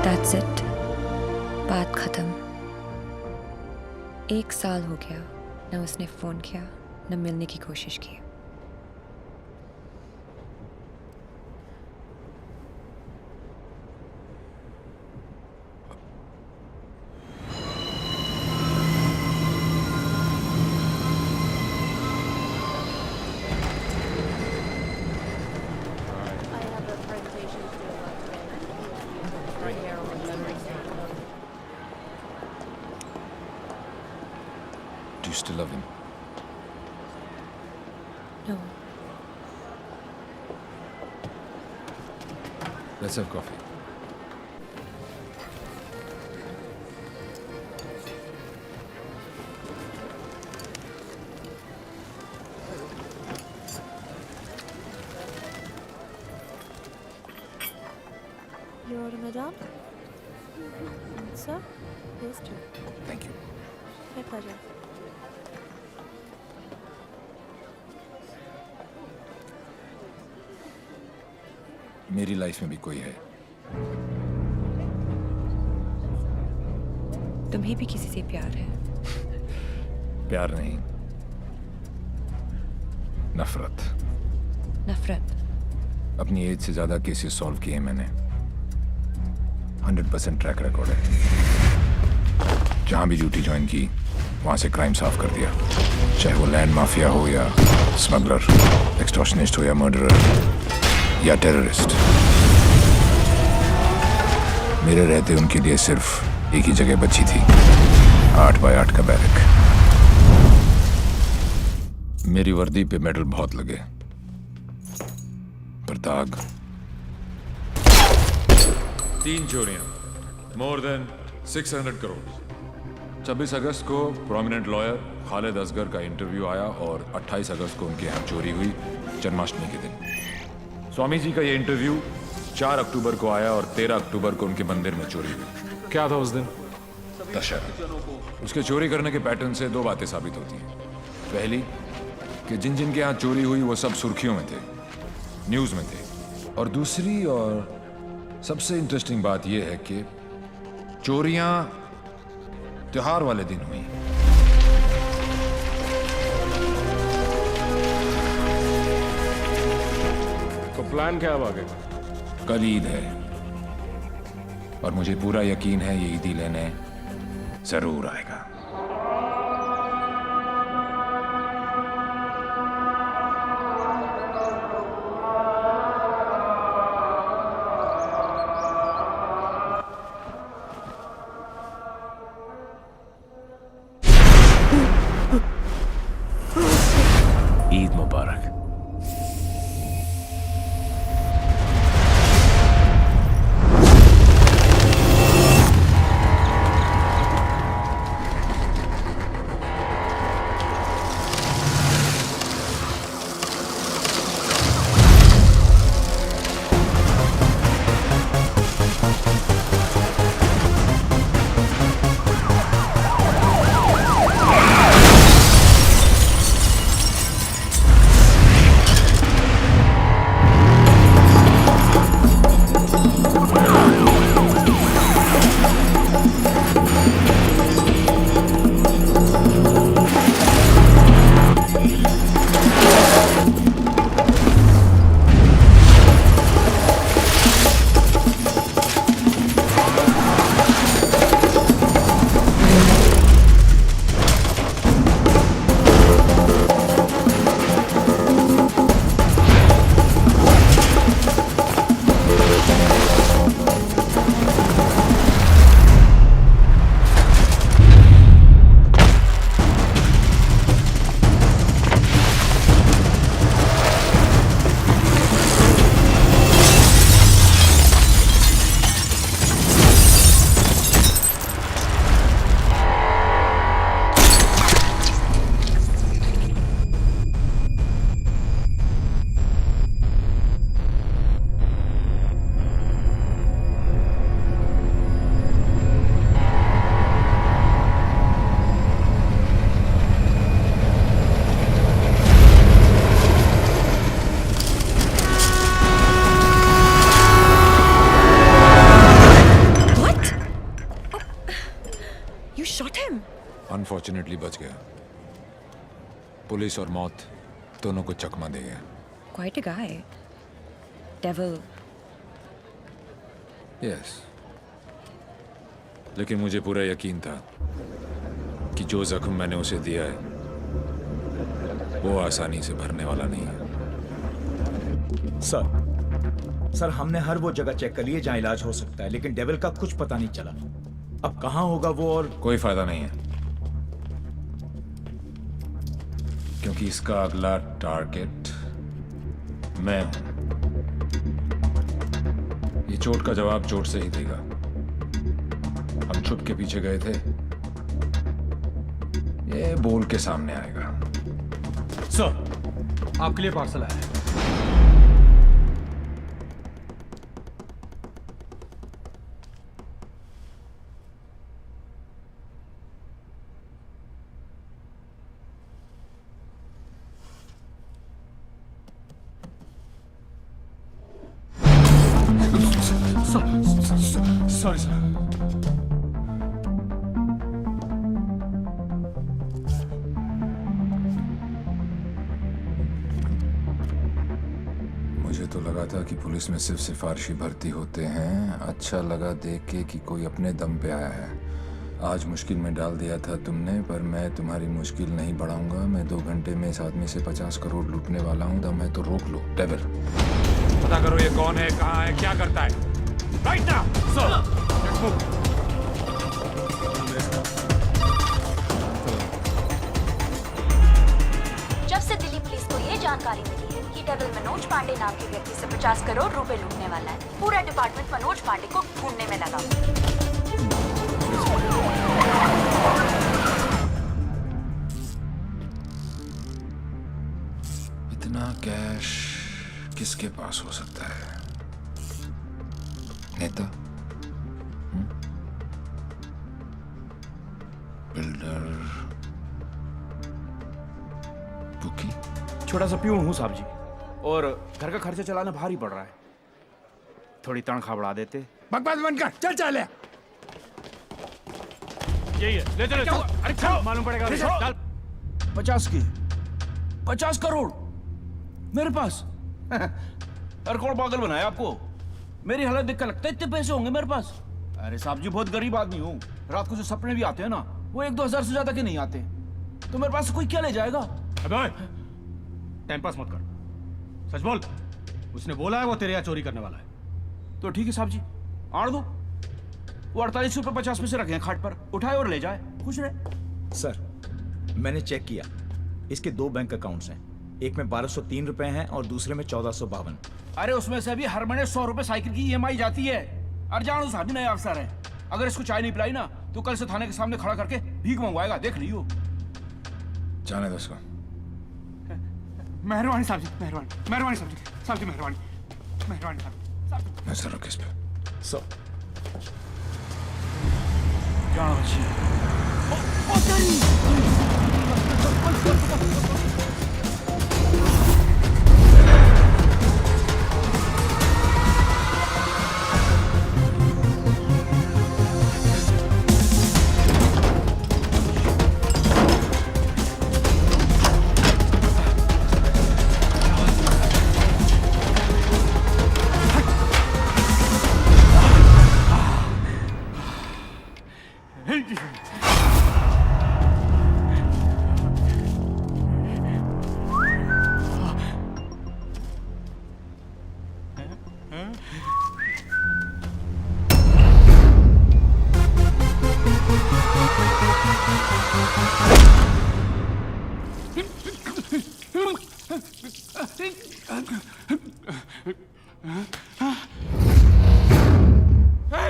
B: That's it. बात खत्म। 1 साल हो गया, न उसने फोन किया, न मिलने की कोशिश की।
E: Do you still love him?
B: No.
E: Let's have coffee.
B: Your madam? Sir? Yes, sir.
E: Thank you.
B: My pleasure.
E: मेरी लाइफ में भी कोई है।
B: तुम्हें भी किसी से प्यार है?
E: प्यार नहीं, नफरत।
B: नफरत?
E: अपनी एज से ज्यादा केसेस सॉल्व किए मैंने। 100% ट्रैक रिकॉर्ड है। जहां भी ड्यूटी ज्वाइन की वहां से क्राइम साफ कर दिया, चाहे वो लैंड माफिया हो या स्मगलर, एक्सटॉर्शनिस्ट हो या मर्डरर या टेररिस्ट। मेरे रहते उनके लिए सिर्फ एक ही जगह बची थी, 8x8 का बैरक। मेरी वर्दी पे मेडल बहुत लगे, पर दाग। 3 चोरियां, मोर देन 600 करोड़। 26 अगस्त को प्रोमिनेंट लॉयर खालिद असगर का इंटरव्यू आया और 28 अगस्त को उनके यहाँ चोरी हुई, जन्माष्टमी के दिन। स्वामी जी का ये इंटरव्यू 4 अक्टूबर को आया और 13 अक्टूबर को उनके मंदिर में चोरी हुई। क्या था उस दिन? दशहरा। उसके चोरी करने के पैटर्न से 2 बातें साबित होती हैं। पहली कि जिन जिन के यहाँ चोरी हुई वो सब सुर्खियों में थे, न्यूज़ में थे। और दूसरी और सबसे इंटरेस्टिंग बात यह है कि चोरियां त्योहार वाले दिन हुई।
J: तो प्लान क्या है आगे?
E: कल ईद है और मुझे पूरा यकीन है ये ईदी लेने जरूर आएगा।
F: ईद मुबारक।
E: अनफॉर्चुनेटली बच गया। पुलिस और मौत दोनों को चकमा दे गया।
B: Quite a guy. Devil.
E: Yes, लेकिन मुझे पूरा यकीन था कि जो जख्म मैंने उसे दिया है वो आसानी से भरने वाला नहीं है।
N: सर हमने हर वो जगह चेक कर ली है जहाँ इलाज हो सकता है, लेकिन डेविल का कुछ पता नहीं चला। अब कहाँ होगा वो, और
E: कोई फायदा नहीं है, क्योंकि इसका अगला टारगेट मैं हूं। ये चोट का जवाब चोट से ही देगा। हम छुप के पीछे गए थे, ये बोल के सामने आएगा।
L: सर, आपके लिए पार्सल आया है।
E: Sorry sir. मुझे तो लगा था कि पुलिस में सिर्फ सिफारिशी भर्ती होते हैं। अच्छा लगा देख के कि कोई अपने दम पे आया है। आज मुश्किल में डाल दिया था तुमने, पर मैं तुम्हारी मुश्किल नहीं बढ़ाऊंगा। मैं 2 घंटे में इस आदमी से 50 करोड़ लूटने वाला हूँ। दम है तो रोक लो। डेविल, पता करो ये कौन है, कहाँ है, क्या करता है। Right now sir.
O: जब से दिल्ली पुलिस को ये जानकारी मिली है कि डेविल मनोज पांडे नाम के व्यक्ति से 50 करोड़ रुपए लूटने वाला है, पूरा डिपार्टमेंट मनोज पांडे को ढूंढने में लगा।
E: इतना कैश किसके पास हो सकता है? नेता, बिल्डर, बुकी?
F: छोटा सा प्यून हूँ साहब जी, और घर का खर्चा चलाना भारी पड़ रहा है। थोड़ी तनख्वाह बढ़ा देते।
E: बकवास बंद कर, चल चल।
F: यही है, ले चलो। अरे चल, मालूम पड़ेगा। चल। 50 करोड़ मेरे पास। अरे कौन पागल बनाया आपको? मेरी हालत देख कर लगता है इतने पैसे होंगे मेरे पास? अरे साहब जी, बहुत गरीब आदमी हूँ। रात को जो सपने भी आते हैं ना, वो 1-2 हजार से ज्यादा के नहीं आते। तो मेरे पास कोई क्या ले जाएगा?
L: अबे टाइम पास मत कर, सच बोल। उसने बोला है वो तेरे यहाँ चोरी करने वाला है।
F: तो ठीक है साहब जी, आड़ दो। वो 48 रुपए 50 पैसे रखे हैं खाट पर, उठाए और ले जाए, खुश रहे।
N: सर मैंने चेक किया, इसके 2 बैंक अकाउंट्स हैं। एक में 1203 रुपए हैं और दूसरे में 1452।
F: अरे उसमें से भी हर महीने 100 रुपए साइकिल की EMI जाती है। अरजान साहब भी नया अफसर है। अगर इसको चाय नहीं पिलाई ना, तो कल से थाने के सामने खड़ा करके भीख मंगवाएगा, देख लियो।
E: जाने दो उसको।
L: मेहरबानी साहब जी, मेहरबानी, मेहरबानी साहब जी, साहब जी मेहरबानी, मेहरबानी साहब जी।
E: नजर रखो इस पे।
N: सर
F: जाना बच्ची।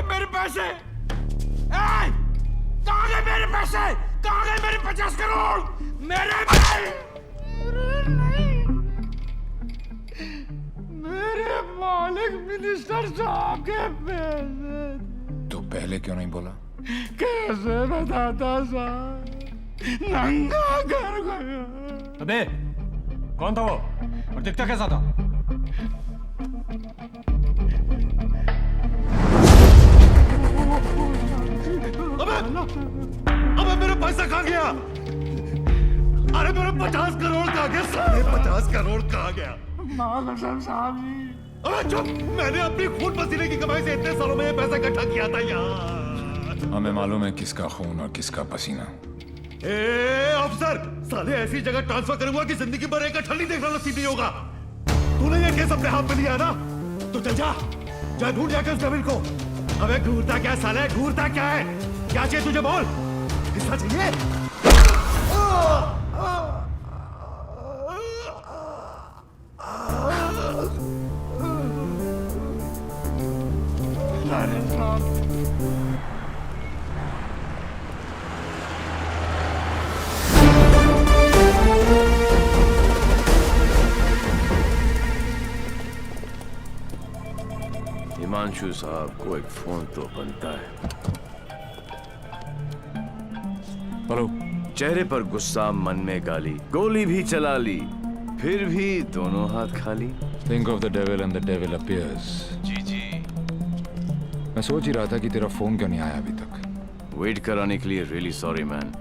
F: मेरे पैसे! कहाँ गए मेरे पैसे? कहाँ गए मेरे 50 करोड़? मेरे मेरे मालिक मिनिस्टर साहब के पैसे।
E: तो पहले क्यों नहीं बोला?
F: कैसे बताता साहब, नंगा कर गया।
L: अबे कौन था वो और दिखता कैसा था?
F: अबे मेरे
A: पैसा कहाँ गया? अरे मेरे 50 करोड़ कहाँ गया? साले 50 करोड़ कहाँ गया? अबे चुप! मैंने अपनी खून पसीने की कमाई से इतने सालों में ये पैसा इकट्ठा किया था यार।
E: हमें मालूम है किसका खून और किसका पसीना।
A: ए अफसर, साले ऐसी जगह ट्रांसफर करूंगा कि जिंदगी भर एक अठल नहीं देखना नसीब नहीं होगा। तूने ये केस अपने हाथ में लिया ना, तो चल जा ढूंढ जाकर उस डेविल को। अबे ढूंढता क्या साले, ढूंढता क्या है? क्या चाहिए तुझे बोल? हिस्सा चाहिए?
F: हिमांशु साहब को एक फोन तो बनता है।
E: हेलो।
F: चेहरे पर गुस्सा, मन में गाली, गोली भी चला ली, फिर भी दोनों हाथ खाली।
E: Think of the devil and the devil appears.
F: जी।
E: मैं सोच ही रहा था कि तेरा फोन क्यों नहीं आया अभी तक।
F: वेट कराने के लिए रियली सॉरी मैन,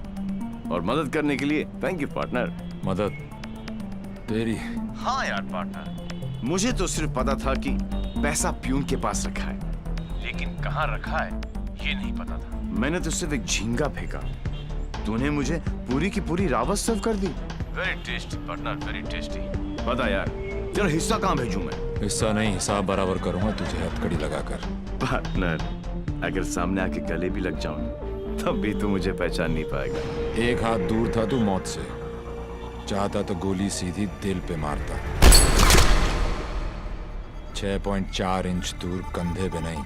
F: और मदद करने के लिए थैंक यू पार्टनर।
E: मदद तेरी?
F: हाँ यार पार्टनर, मुझे तो सिर्फ पता था कि पैसा प्यून के पास रखा है, लेकिन कहाँ रखा है ये नहीं पता था। मैंने तो सिर्फ एक झींगा फेंका, तूने मुझे पूरी की पूरी रावत सर्व कर दी। Very tasty partner, very tasty. बता यार, तेरा हिस्सा कहाँ भेजूं मैं?
E: हिस्सा नहीं, हिसाब बराबर करूंगा तुझे हथकड़ी लगाकर।
F: पार्टनर, अगर सामने आके गले भी लग जाऊं तब भी तू मुझे पहचान नहीं पाएगा।
E: एक हाथ दूर था तू मौत से, चाहता तो गोली सीधी दिल पे मारता। 6.4 इंच दूर, कंधे पे नहीं।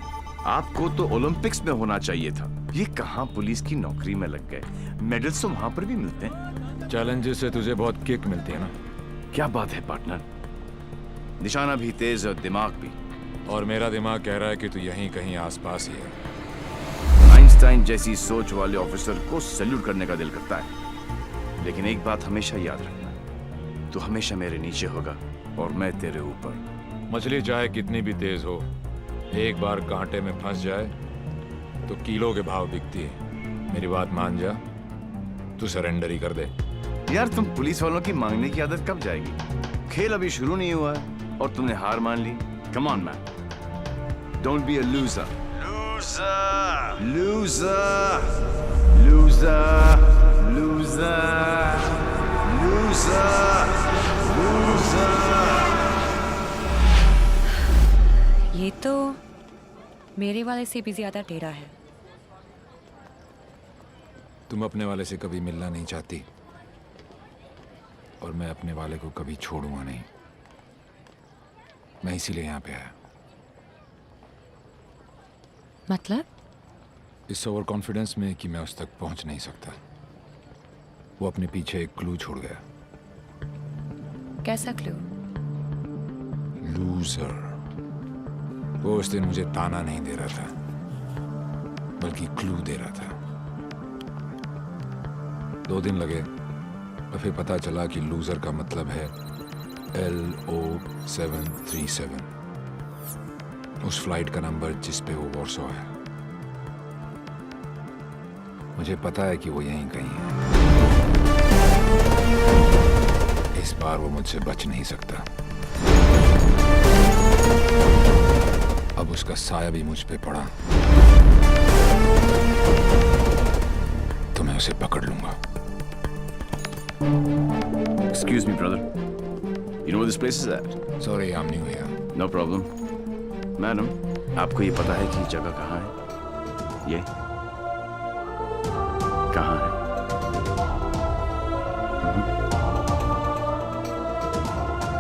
F: आपको तो ओलंपिक्स में होना चाहिए था, ये कहाँ पुलिस की नौकरी में लग गए। मेडल्स तो वहां पर भी मिलते हैं।
E: चैलेंजेस से तुझे बहुत किक मिलती है ना?
F: क्या बात है पार्टनर, निशाना भी तेज और दिमाग भी।
E: और मेरा दिमाग कह रहा है कि तू यहीं कहीं आसपास ही है।
F: आइंस्टाइन जैसी सोच वाले ऑफिसर को सैल्यूट करने का दिल करता है, लेकिन एक बात हमेशा याद रखना, तू हमेशा मेरे नीचे होगा और मैं तेरे ऊपर।
E: मछली चाहे कितनी भी तेज हो, एक बार कांटे में फंस जाए तो किलो के भाव बिकती है। मेरी बात मान जा, तू सरेंडर ही कर दे।
F: यार तुम पुलिस वालों की मांगने की आदत कब जाएगी? खेल अभी शुरू नहीं हुआ है और तुमने हार मान ली। Come on man, don't be a loser. Loser, loser, loser, loser, loser, loser.
B: ये तो मेरे वाले से भी ज्यादा टेढ़ा है।
E: तुम अपने वाले से कभी मिलना नहीं चाहती, और मैं अपने वाले को कभी छोड़ूंगा नहीं। मैं इसीलिए यहाँ पे आया।
B: मतलब?
E: इस ओवर कॉन्फिडेंस में कि मैं उस तक पहुंच नहीं सकता। वो अपने पीछे एक क्लू छोड़ गया।
B: कैसा क्लू?
E: लूजर। वो उस दिन मुझे ताना नहीं दे रहा था, बल्कि क्लू दे रहा था। 2 दिन लगे और फिर पता चला कि लूजर का मतलब है LO737, उस फ्लाइट का नंबर जिस पे वो वॉर्सो है। मुझे पता है कि वो यहीं कहीं है। इस बार वो मुझसे बच नहीं सकता। अब उसका साया भी मुझ पे पड़ा तो मैं उसे पकड़ लूंगा।
F: Excuse me, brother. You know where this place is at?
E: Sorry, I'm new here.
F: No problem. Madam, आपको ये पता है कि ये जगह कहाँ है? ये कहाँ है?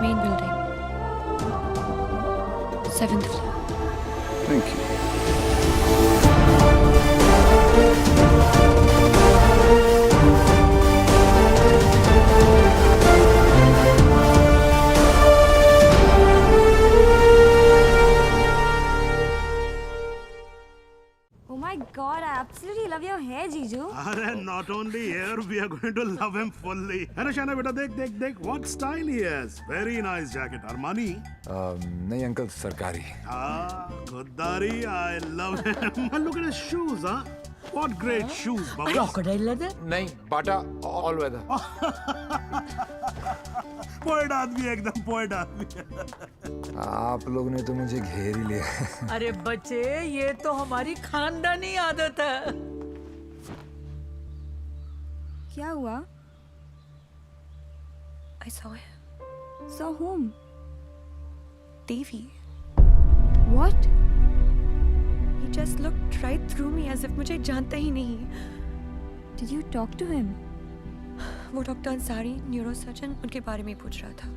B: Main building, 7th floor.
F: Thank you.
D: Oh my God, I absolutely love your hair, Jiju.
A: अरे not only here, we are going to love him fully. अरे शाना बेटा देख देख देख, what style he has. Very nice jacket. Armani.
E: नहीं uncle, सरकारी।
A: Ah, खुददारी. I love him. And look at his shoes, huh? What great shoes, Bubbles.
C: Crocodile leather?
F: नहीं, बाटा all weather.
A: Poet आदमी है, एकदम पोएट आदमी है।
N: आप लोग ने तो मुझे घेर ही लिया।
C: अरे बच्चे, ये तो हमारी खानदानी आदत है।
D: क्या हुआ?
B: I saw him.
D: Saw whom?
B: Davy.
D: What?
B: He just looked right through me as if मुझे जानता ही नहीं।
D: Did you talk to him?
B: वो डॉक्टर अंसारी, न्यूरोसर्जन, उनके बारे में पूछ रहा था।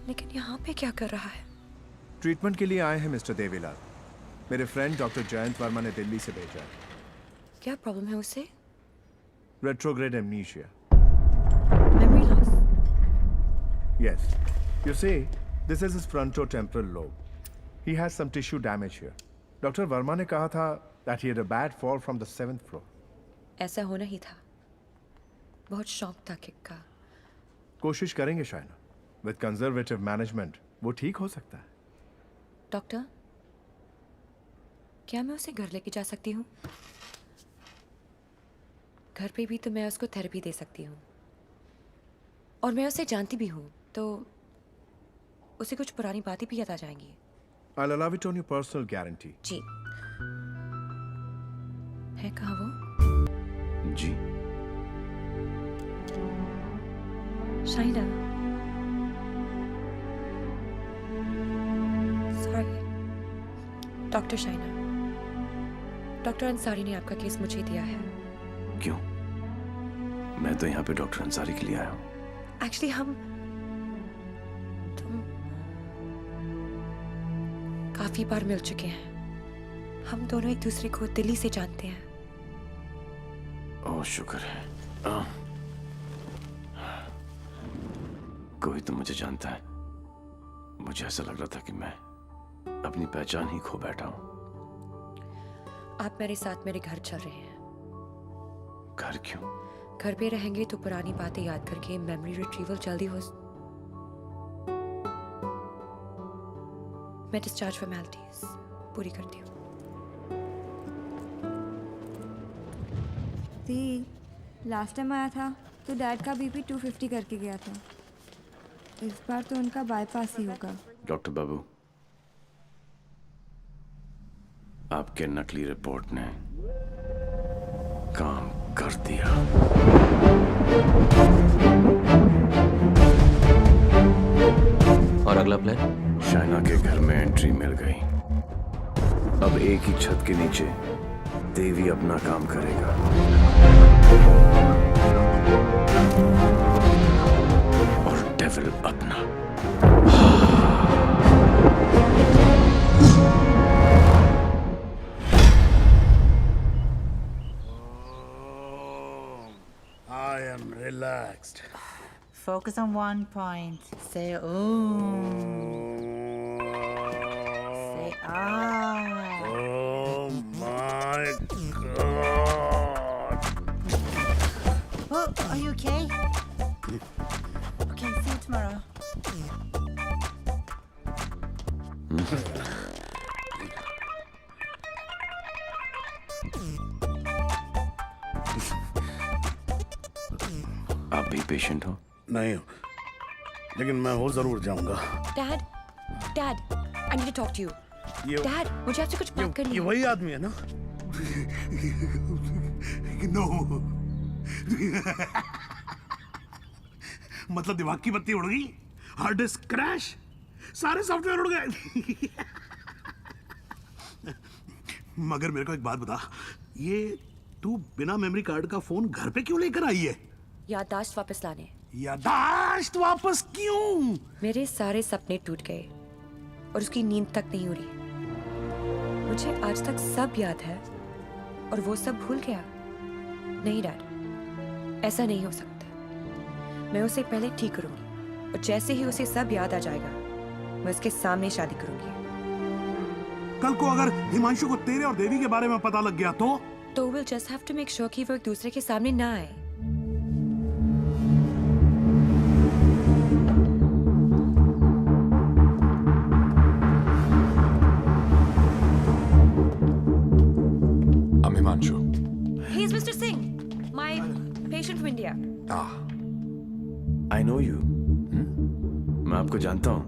B: लेकिन यहाँ पे क्या कर रहा है?
F: ट्रीटमेंट के लिए आए हैं मिस्टर देवीलाल। मेरे फ्रेंड डॉक्टर जयंत वर्मा ने दिल्ली से भेजा है।
B: क्या प्रॉब्लम है उसे?
F: Retrograde amnesia.
B: Memory loss.
F: Yes. You see, this is his frontotemporal lobe. He has some tissue damage here. Dr. Verma ने कहा था that he had a bad fall from the 7th floor.
B: ऐसा होना ही था। बहुत शौक था किक का।
F: कोशिश करेंगे शायना। With conservative management, वो ठीक हो सकता है।
B: डॉक्टर, क्या मैं उसे घर लेके जा सकती हूँ? घर पे भी तो मैं उसको थेरेपी दे सकती हूँ। और मैं उसे जानती भी हूँ, तो उसे कुछ पुरानी बातें भी याद आ जाएंगी।
F: I'll allow it on your personal guarantee.
B: जी। है कहाँ वो?
F: जी।
B: Shaina. Sorry. Doctor Shaina. Doctor Ansari ने आपका केस मुझे दिया है।
F: क्यों? मैं तो यहाँ पे डॉक्टर अंसारी के लिए आया हूँ।
B: एक्चुअली तुम काफी बार मिल चुके हैं। हम दोनों एक दूसरे को दिल्ली से जानते हैं।
F: ओह शुक्र है। कोई तो मुझे जानता है। मुझे ऐसा लग रहा था कि मैं अपनी पहचान ही खो बैठा हूँ।
B: आप मेरे साथ मेरे घर चल रहे हैं।
F: घर क्यों?
B: घर पे रहेंगे तो पुरानी बातें याद करके मेमोरी रिट्रीवल जल्दी हो। मैं डिस्चार्ज फॉर्मेलिटीज पूरी करती हूँ।
D: लास्ट टाइम आया था तो डैड का बीपी 250 करके गया था। इस बार तो उनका बाईपास ही होगा।
F: डॉक्टर बाबू, आपके नकली रिपोर्ट ने काम कर दिया।
J: और अगला प्लान?
F: शाइना के घर में एंट्री मिल गई। अब एक ही छत के नीचे देवी अपना काम करेगा। और डेविल अपना।
A: I am relaxed.
K: Focus on one point. Say ooh. Say ah.
A: Oh my God.
K: Oh, are you okay? Okay, see you tomorrow.
F: आप भी पेशेंट हो?
A: नहीं, लेकिन मैं हो जरूर जाऊंगा।
B: Dad, dad, I need to talk to you. Dad, मुझे आपसे कुछ बात करनी है।
A: ये वही आदमी है ना? नो। मतलब दिमाग की बत्ती उड़ गई, हार्ड डिस्क क्रैश, सारे सॉफ्टवेयर उड़ गए। मगर मेरे को एक बात बता, ये तू बिना मेमोरी कार्ड का फोन घर पे क्यों लेकर आई है?
B: याददाश्त वापस लाने।
A: याददाश्त वापस क्यों?
B: मेरे सारे सपने टूट गए और उसकी नींद तक नहीं उड़ी। मुझे आज तक सब याद है और वो सब भूल गया। नहीं डैड, ऐसा नहीं हो सकता। मैं उसे पहले ठीक करूंगी और जैसे ही उसे सब याद आ जाएगा मैं उसके सामने शादी करूंगी।
A: कल को अगर हिमांशु को तेरे और देवी के बारे में पता लग गया तो
B: we'll just have to make sure कि वो एक दूसरे के सामने ना आए। patient from India.
F: I know you. मैं आपको जानता हूँ.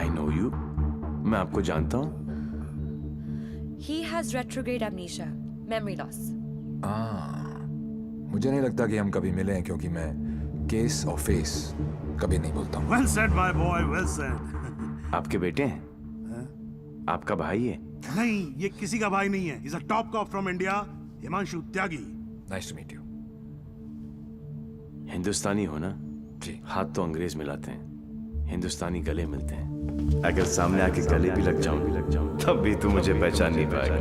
F: I know you. मैं आपको जानता हूँ.
B: He has retrograde amnesia, memory loss.
E: मुझे नहीं लगता कि हम कभी मिले हैं क्योंकि मैं केस और फेस कभी नहीं बोलता हूँ.
A: Well said, my boy. Well said.
F: आपके बेटे हैं? आपका भाई है?
A: नहीं, ये किसी का भाई नहीं है. He's a top cop from India, Himanshu Tyagi.
E: Nice to meet you.
F: हिंदुस्तानी हो ना?
E: जी.
F: हाथ तो अंग्रेज मिलाते हैं, हिंदुस्तानी गले मिलते हैं. अगर सामने आके गले भी लग जाऊं, तब भी तू मुझे पहचान नहीं पाएगा.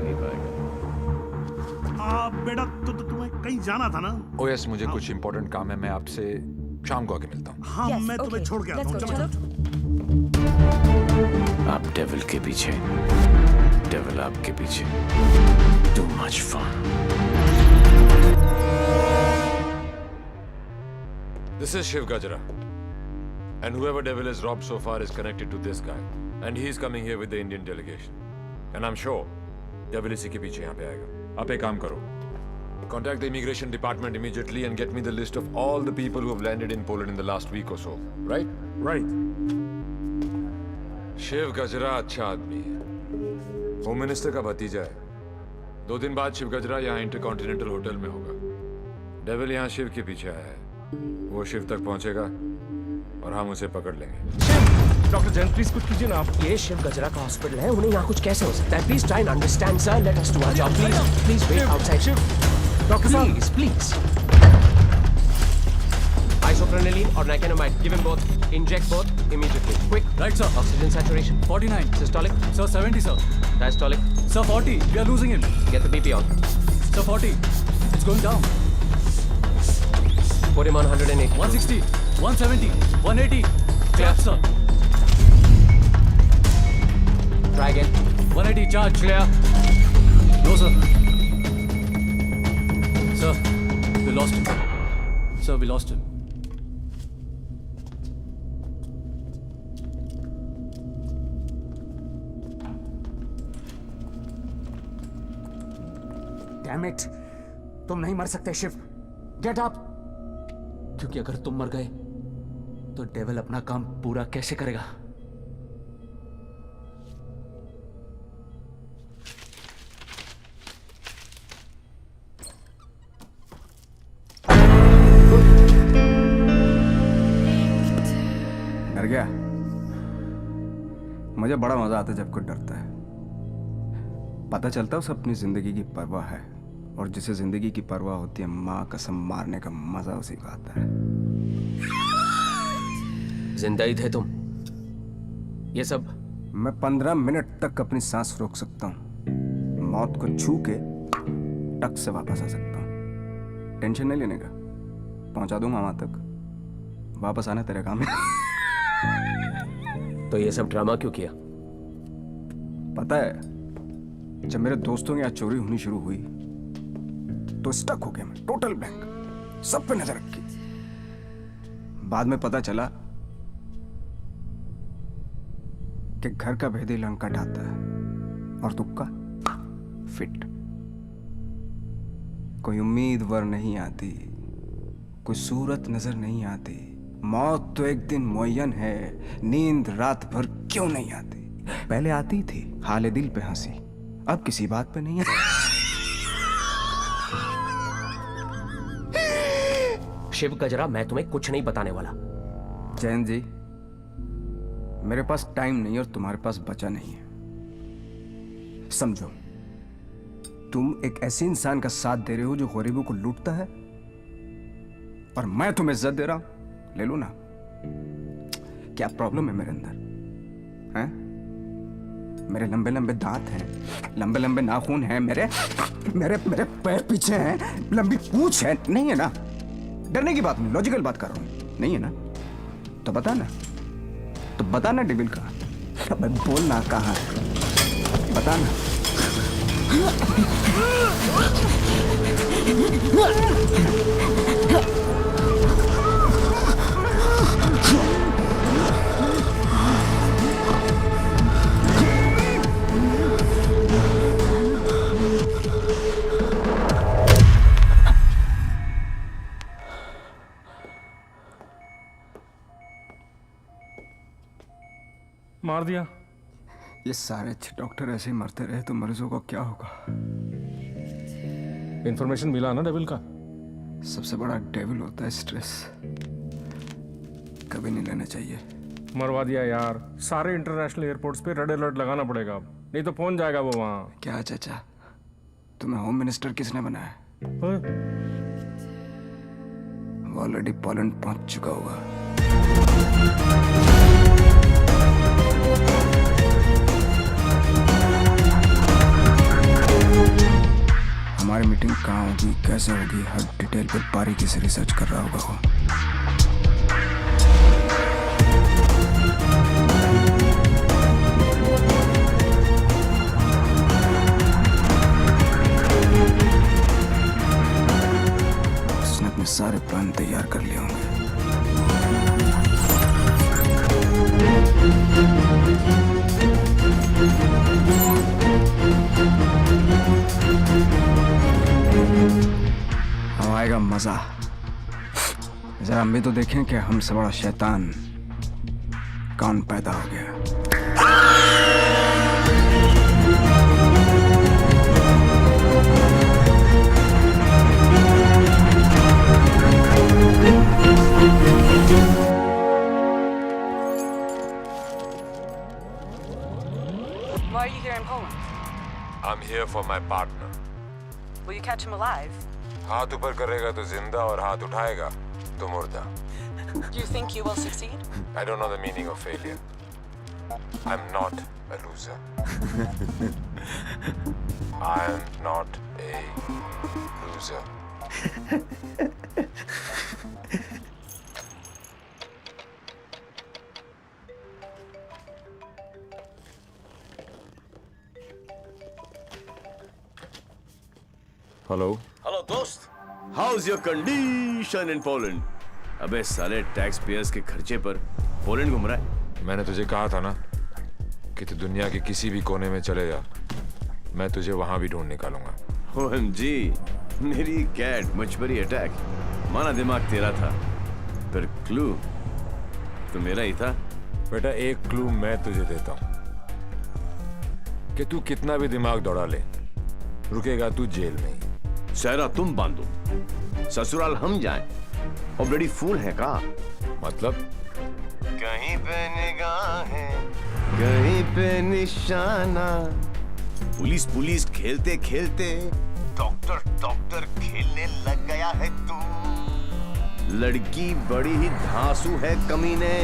A: बेटा, तो तुम्हें कहीं जाना था ना?
E: Oh yes, मुझे कुछ इम्पोर्टेंट काम है. मैं आपसे शाम को आके मिलता हूँ.
A: हाँ,
B: Yes,
A: मैं तुम्हें
B: okay.
A: छोड़ के आता
B: Let's
A: हूँ.
B: go,
A: चलो.
F: आप डेविल के पीछे, डेविल आपके पीछे. Too much fun.
E: This is Shiv Gajra. And whoever devil has robbed so far is connected to this guy. And he is coming here with the Indian delegation. And I'm sure devil इसी के पीछे यहाँ पे आएगा. आप एक काम करो. Contact the immigration department immediately and get me the list of all the people who have landed in Poland in the last week or so. Right?
A: Right.
E: Shiv गजरा अच्छा आदमी है. होम मिनिस्टर का भतीजा है. 2 दिन बाद शिव गजरा यहाँ इंटरकॉन्टिनेंटल होटल में होगा. डेविल यहाँ शिव के पीछे आया है. वो शिव तक पहुंचेगा और हम उसे पकड़ लेंगे.
P: डॉक्टर जैन प्लीज कुछ कीजिए ना आप. ये शिव गजरा का हॉस्पिटल है, उन्हें यहाँ कुछ कैसे हो सकता है? Please try and understand sir. Let us do our job please. Please wait outside. Doctor साहब please. Isoprenylene or nicotinamide. Give him both. Inject both immediately. Quick.
H: Right, sir.
P: Oxygen saturation.
H: 49.
P: Systolic.
H: Sir, 70, sir.
P: Diastolic.
H: Sir, 40. We are losing him.
P: Get the BP on.
H: Sir, 40. It's going down.
P: Put him on 108.
H: 160. 170. 180.
P: Clear.
H: Sir.
P: Try again.
H: 180. Charge.
P: Clear.
H: No, sir. Sir, we lost him. Sir, we lost him.
P: Damn it. तुम नहीं मर सकते Shiv. Get up.
H: क्योंकि अगर तुम मर गए तो डेविल अपना काम पूरा कैसे करेगा?
L: डर गया? मुझे बड़ा मजा आता है जब कोई डरता है. पता चलता है उसे अपनी जिंदगी की परवाह है, और जिसे जिंदगी की परवाह होती है माँ कसम मारने का मजा उसी को आता है.
P: जिंदा ही थे तुम? ये सब?
L: मैं 15 मिनट तक अपनी सांस रोक सकता हूँ. मौत को छू के टक से वापस आ सकता हूँ. टेंशन नहीं लेने का. पहुंचा दूंगा वहां तक. वापस आना तेरे काम है.
P: तो ये सब ड्रामा क्यों किया?
L: पता है, जब मेरे दोस्तों के यहाँ चोरी होनी शुरू हुई तो स्टक हो गया मैं. Total blank. सब पे नजर रखी. बाद में पता चला कि घर का भेदी लंका ढाता है और तुक्का फिट. कोई उम्मीद वर नहीं आती, कोई सूरत नजर नहीं आती. मौत तो एक दिन मुअय्यन है, नींद रात भर क्यों नहीं आती. पहले आती थी हाले दिल पे हंसी, अब किसी बात पे नहीं आती.
P: शिव गजरा, मैं तुम्हें कुछ नहीं बताने वाला.
L: जैन जी, मेरे पास टाइम नहीं और तुम्हारे पास बचा नहीं है. समझो, तुम एक ऐसे इंसान का साथ दे रहे हो जो गरीबों को लूटता है, और मैं तुम्हें इज्जत दे रहा हूं. ले लो ना. क्या प्रॉब्लम है मेरे अंदर? हैं? मेरे लंबे लंबे दांत हैं, लंबे लंबे नाखून हैं, मेरे मेरे मेरे पैर पीछे हैं, लंबी पूंछ है. नहीं है ना? डरने की बात नहीं, लॉजिकल बात कर रहा हूं. नहीं है ना? तो बता ना. तो बता ना डेविल कहाँ. अबे बोल ना कहाँ है. बता ना.
J: मार दिया?
L: ये सारे अच्छे डॉक्टर ऐसे ही मरते रहे तो मरीजों को क्या होगा?
J: इंफॉर्मेशन मिला ना डेविल का?
L: सबसे बड़ा डेविल होता है स्ट्रेस। कभी नहीं लेना चाहिए।
J: मरवा दिया यार। सारे इंटरनेशनल एयरपोर्ट्स पे रेड अलर्ट लगाना पड़ेगा अब, नहीं तो पहुंच जाएगा वो वहाँ।
L: क्या चाचा, तुम्हें होम मिनिस्टर किसने बनाया? वो ऑलरेडी पोलैंड पहुंच चुका होगा। हमारी मीटिंग कहाँ होगी, कैसे होगी, हर डिटेल पर बारीकी से रिसर्च कर रहा होगा वो। उसने अपने सारे प्लान तैयार कर लिए होंगे। अब आएगा मजा। जरा हम भी तो देखें कि हमसे बड़ा शैतान कौन पैदा हो गया।
Q: Why are you here in Poland?
E: I'm here for my partner.
Q: Will you catch him alive?
E: हाथ ऊपर करेगा तो जिंदा और हाथ उठाएगा तो मुर्दा.
Q: Do you think you will succeed?
E: I don't know the meaning of failure. I'm not a loser. I am not a loser.
F: Hello hello दोस्त, how's your condition in Poland? अबे साले टैक्स पेयर्स के खर्चे पर Poland घूम रहा है।
E: मैंने तुझे कहा था ना कि तू दुनिया के किसी भी कोने में चले जा, मैं तुझे वहां भी ढूंढ निकालूंगा।
F: OMG, मेरी कैट मुझ पर ही अटैक। माना दिमाग तेरा था, पर क्लू तो मेरा ही था।
E: बेटा एक क्लू मैं तुझे देता हूँ कि तू कितना भी दिमाग दौड़ा ले, रुकेगा तू जेल में ही।
F: सहरा तुम बांधो, ससुराल हम जाएं। और ब्लडी फूल है का?
E: मतलब
F: कहीं पे निगाहें, कहीं पे निशाना। पुलिस पुलिस खेलते खेलते डॉक्टर डॉक्टर खेलने लग गया है तू। लड़की बड़ी ही धांसू है कमीने।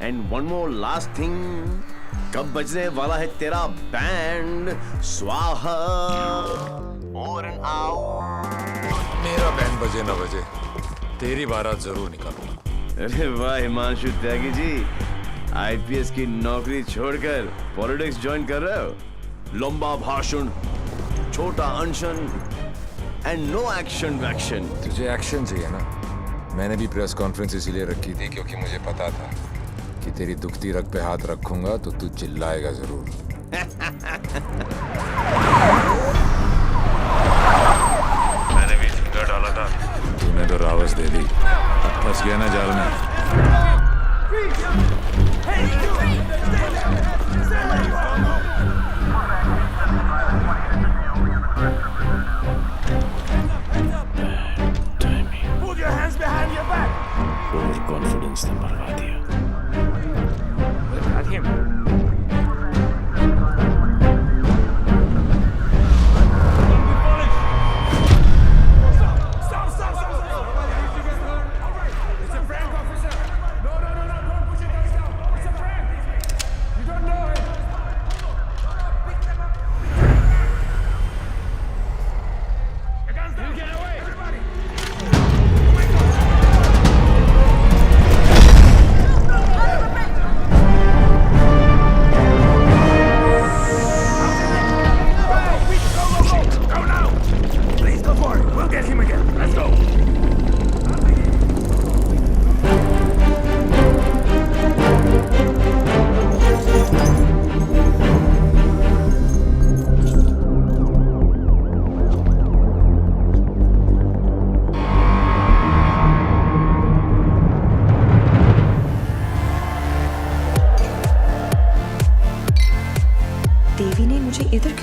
F: And one more last thing, कब बजने वाला है तेरा बैंड? स्वाहा और
E: मेरा बैंड बजे ना बजे, तेरी बारात जरूर निकालूंगा।
F: अरे वाह हिमांशु त्यागी जी, IPS की नौकरी छोड़कर पॉलिटिक्स ज्वाइन कर रहे हो? लंबा भाषण, छोटा अनशन एंड नो एक्शन वैक्शन।
E: तुझे एक्शन चाहिए ना? मैंने भी प्रेस कॉन्फ्रेंस इसीलिए रखी थी क्योंकि मुझे पता था कि तेरी दुखती रग पे हाथ रखूंगा तो तू चिल्लाएगा जरूर। मैंने भी झिंगा डाला था, तूने तो रावस दे दी। अब फंस गया ना जाल में।
F: ओवर कॉन्फिडेंस ने मरवा दिया।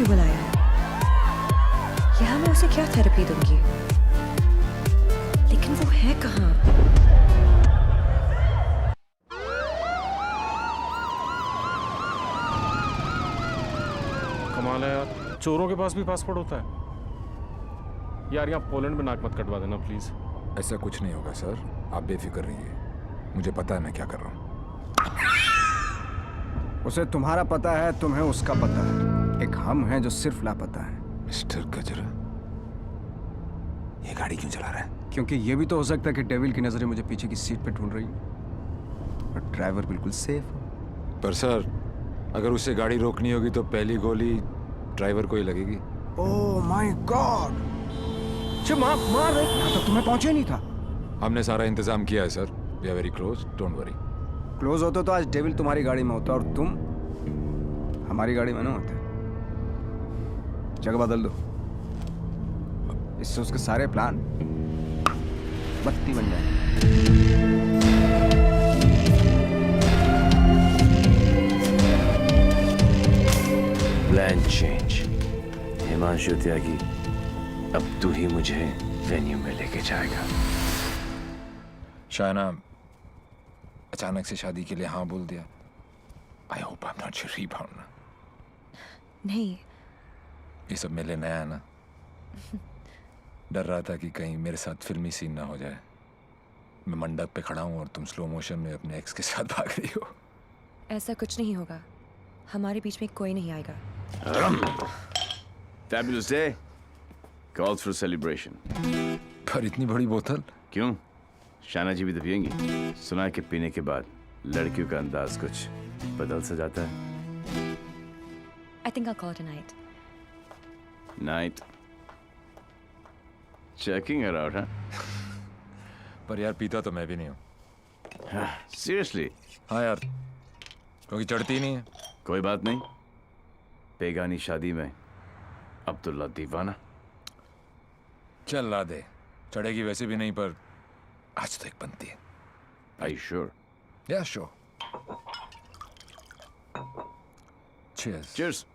B: क्यों बुलाया है? यहाँ मैं उसे क्या थेरेपी दूंगी? लेकिन वो है कहाँ?
J: कमाल है यार, चोरों के पास भी पासपोर्ट होता है। यार यहाँ पोलैंड में नाक मत कटवा देना प्लीज।
E: ऐसा कुछ नहीं होगा सर, आप बेफिक्र रहिए, मुझे पता है मैं क्या कर रहा हूँ।
L: उसे तुम्हारा पता है, तुम्हें उसका पता है। एक हम हैं जो सिर्फ लापता है।
E: मिस्टर गजरा, ये गाड़ी क्यों चला रहा है?
L: क्योंकि ये भी तो हो सकता है कि डेविल की नजरें मुझे पीछे की सीट पे ढूंढ रही हैं और ड्राइवर बिल्कुल सेफ हो।
E: पर सर, अगर उसे गाड़ी रोकनी होगी तो पहली गोली ड्राइवर को ही लगेगी।
L: Oh my God! मार रहे यहाँ तक तुम्हें पहुंचे नहीं था।
E: हमने सारा इंतजाम किया है sir, we are very close, don't worry.
L: Close होते तो आज डेविल तुम्हारी गाड़ी में होता और तुम हमारी गाड़ी में ना होते। जगह बदल दो, इससे उसके सारे प्लान बत्ती बन जाए।
F: Plan change. हिमांशु त्यागी, अब तू ही मुझे वेन्यू में लेके जाएगा।
E: शायना अचानक से शादी के लिए हाँ बोल दिया। I hope I am not your rebound.
B: नहीं,
E: ये सब मेरे लिए नया है ना। डर रहा था कि कहीं मेरे साथ फिल्मी सीन ना हो जाए। मैं मंडप पे खड़ा हूँ और तुम स्लो मोशन में अपने एक्स के साथ भाग रही हो।
B: ऐसा कुछ नहीं होगा, हमारे बीच में कोई नहीं आएगा।
F: Fabulous day. Calls for celebration.
E: पर इतनी बड़ी बोतल
F: क्यों? शाना जी भी तो पियेंगी। सुना है कि पीने के बाद लड़कियों का अंदाज कुछ बदल सा जाता है।
B: I think I'll call it a night.
F: Night. Checking her out, huh?
E: पर यार पीता तो मैं भी नहीं हूँ।
F: Seriously?
E: हाँ यार, क्योंकि चढ़ती नहीं है।
F: कोई बात नहीं, बेगानी शादी में अब्दुल्ला दीवाना।
E: चल ला दे, चढ़ेगी वैसे भी नहीं, पर आज तो एक बनती है।
F: Are you sure?
E: Yeah, sure. Cheers.
F: Cheers.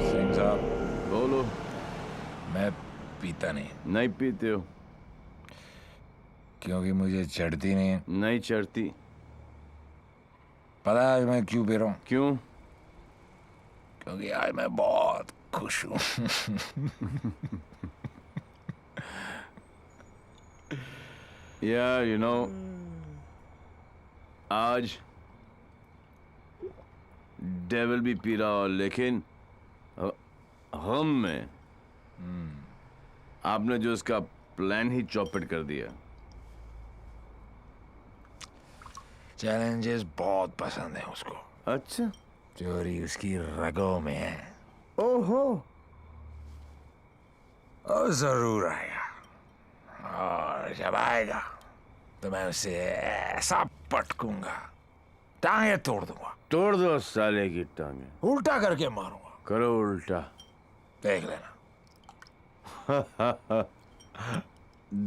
E: Singh साहब,
F: बोलो।
E: मैं पीता नहीं।
F: नहीं पीते हो?
E: क्योंकि मुझे चढ़ती नहीं है।
F: नहीं चढ़ती।
E: पता है मैं क्यों पी रहा हूँ?
F: क्यों?
E: क्योंकि आज मैं बहुत खुश हूँ।
F: Yeah, you know, आज डेविल भी पी रहा हो, लेकिन हम में आपने जो इसका प्लान ही चौपट कर दिया।
E: चैलेंजेस बहुत पसंद है उसको।
F: अच्छा,
E: चोरी उसकी रगों में है।
F: ओहो,
E: और जरूर आएगा, और जब आएगा तो मैं उसे ऐसा पटकूंगा, टांगे तोड़ दूंगा।
F: तोड़ दो साले की टांगे।
E: उल्टा करके मारूंगा।
F: करो उल्टा,
E: देख लेना।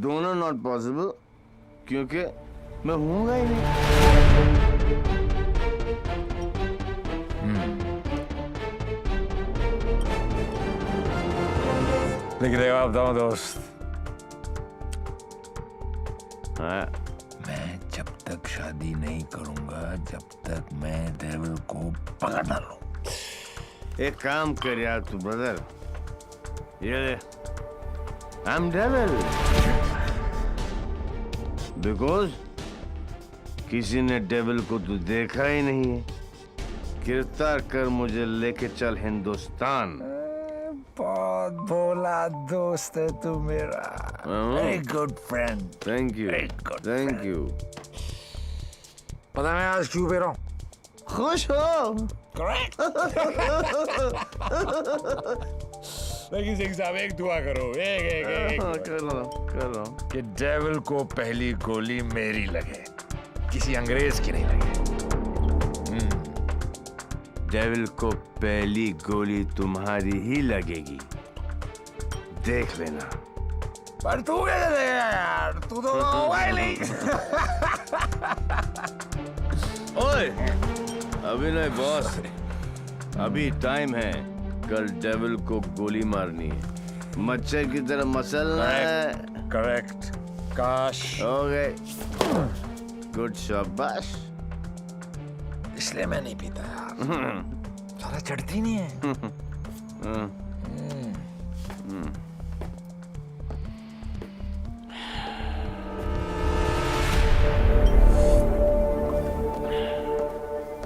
F: दोनों नॉट पॉसिबल, क्योंकि मैं हूँगा ही नहीं।
E: लेकिन एक बात बताऊं दोस्त, मैं जब तक शादी नहीं करूंगा जब तक मैं डेविल को पकड़ ना लूं।
F: एक काम कर यार तू ब्रदर, ये आई एम डेविल, बिकॉज किसी ने डेविल को तो देखा ही नहीं है। गिरफ्तार कर मुझे लेके चल हिंदुस्तान।
E: बहुत भोला दोस्त है तू मेरा। Very good friend.
F: Thank you, thank you.
E: पता मैं आज क्यों पी रहा हूँ?
F: खुश हो?
E: करेक्ट। लेकिन सिंह साहब एक दुआ करो, एक
F: कर रहा हूँ
E: कि डेविल को पहली गोली मेरी लगे, किसी अंग्रेज की नहीं लगे।
F: डेविल को पहली गोली तुम्हारी ही लगेगी, देख लेना।
E: पर तू कैसे देगा यार, तू तो होगा ही नहीं।
F: ओए, अभी नहीं बॉस, अभी टाइम है। कल डेविल को गोली मारनी है, मच्छर की तरह मसलना है।
E: करेक्ट काश।
F: ओके गुड शाबाश।
E: इसलिए मैं नहीं पीता यार, सारा चढ़ती नहीं है।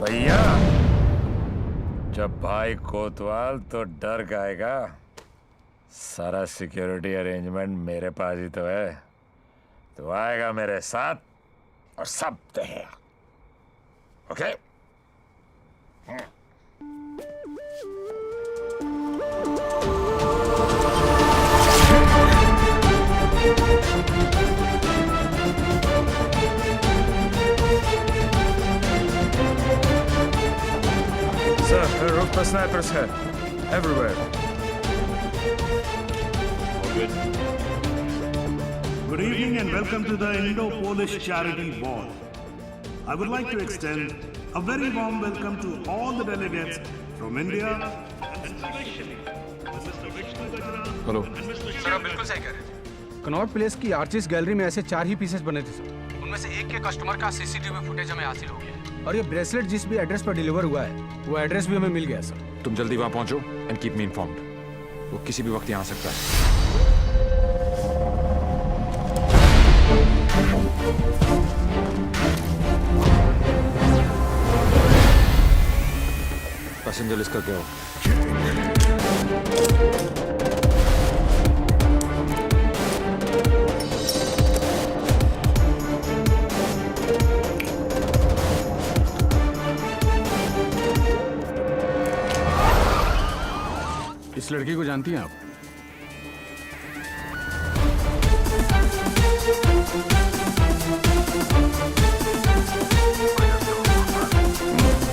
E: भैया जब भाई कोतवाल तो डर गाएगा। सारा सिक्योरिटी अरेंजमेंट मेरे पास ही तो है, तो आएगा मेरे साथ और सब देगा। ओके सर, रूफ पर स्नाइपर्स है everywhere.
A: Good evening and welcome to the Indo-Polish Charity Ball. I would like to extend a very warm welcome to all the delegates from India and especially Mr. Vishnu Gajra.
J: Hello
L: sir आप बिल्कुल सही कह रहे थे।
J: Connaught place की artist gallery में ऐसे 4 ही pieces बने थे सर।
L: उनमें से एक के कस्टमर का सीसीटीवी फुटेज हमें हासिल हो गया
J: और ये ब्रेसलेट जिस भी एड्रेस पर डिलीवर हुआ है वो एड्रेस भी हमें मिल गया सर।
E: तुम जल्दी वहां पहुंचो एंड कीप मी इन्फॉर्म्ड। वो किसी भी वक्त यहाँ आ सकता है। पैसेंजर लिस्ट करके आओ।
J: इस लड़की को जानती हैं आप?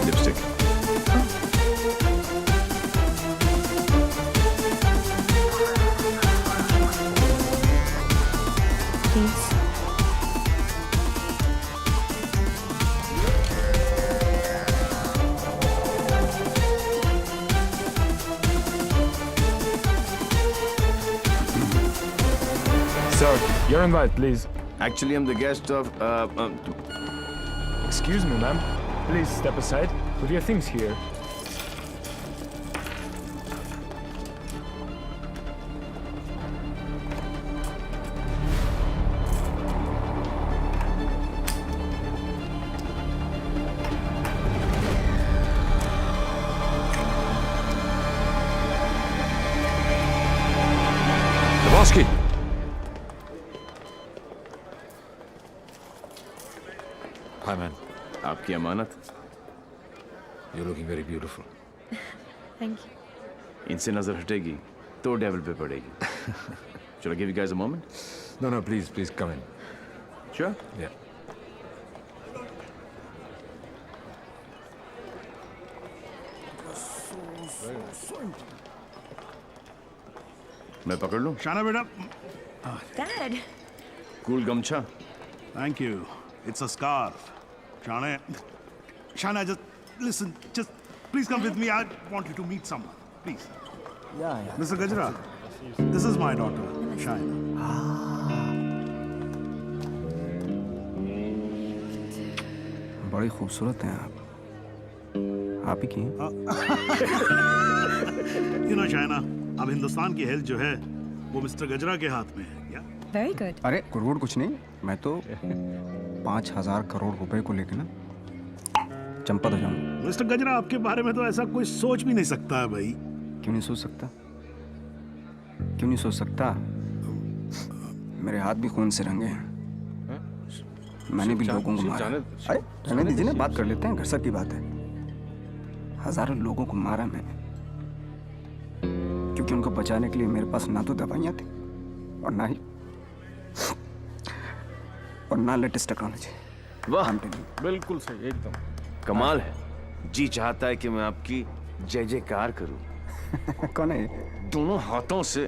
E: Lipstick.
J: Sir, your invite, please.
F: Actually, I'm the guest of.
J: Excuse me, ma'am. Please step aside. Put your things here.
E: Lebowski. Hi, man.
F: आपकी अमानत।
E: You're looking very beautiful.
B: Thank you.
F: इनसे नजर हटेगी तो डेविल पे पड़ेगी। Shall I give you guys a moment?
E: No, no, please, please come in.
F: Sure.
E: Yeah.
F: मैं पकड़ लूं?
A: शाना बेटा।
B: Dad.
F: कूल गमछा।
A: Thank you. It's a scarf. Shana, just listen. Just please come with me. I want you to meet someone. Please.
P: Yeah.
A: Mr. Gajra, this is my daughter, Shana.
L: बड़ी खूबसूरत हैं आप ही की हैं?
A: You know, Shana, अब हिंदुस्तान की health जो है वो मिस्टर गजरा के हाथ में है। क्या?
B: Very good.
L: अरे करोड़ कुछ नहीं, मैं तो 5,000 करोड़ रुपए को लेके ना चंपा तो जाऊंगा।
A: मिस्टर गजरा, आपके बारे में तो ऐसा कोई सोच भी नहीं सकता है भाई।
L: क्यों नहीं सोच सकता? क्यों नहीं सोच सकता? मेरे हाथ भी खून से रंगे हैं। मैंने भी लोगों को मारा। अरे रहने दीजिए ना, बात कर लेते हैं, घर सब की बात है। हजारों लोगों को मारा मैंने क्योंकि उनको बचाने के लिए मेरे पास ना तो दवाइयाँ थी और ना लेटेस्ट टेक्नोलॉजी।
F: वाह,
J: बिल्कुल सही, एकदम
F: कमाल है। जी चाहता है कि मैं आपकी जय जयकार करूं।
L: कौन है?
F: दोनों हाथों से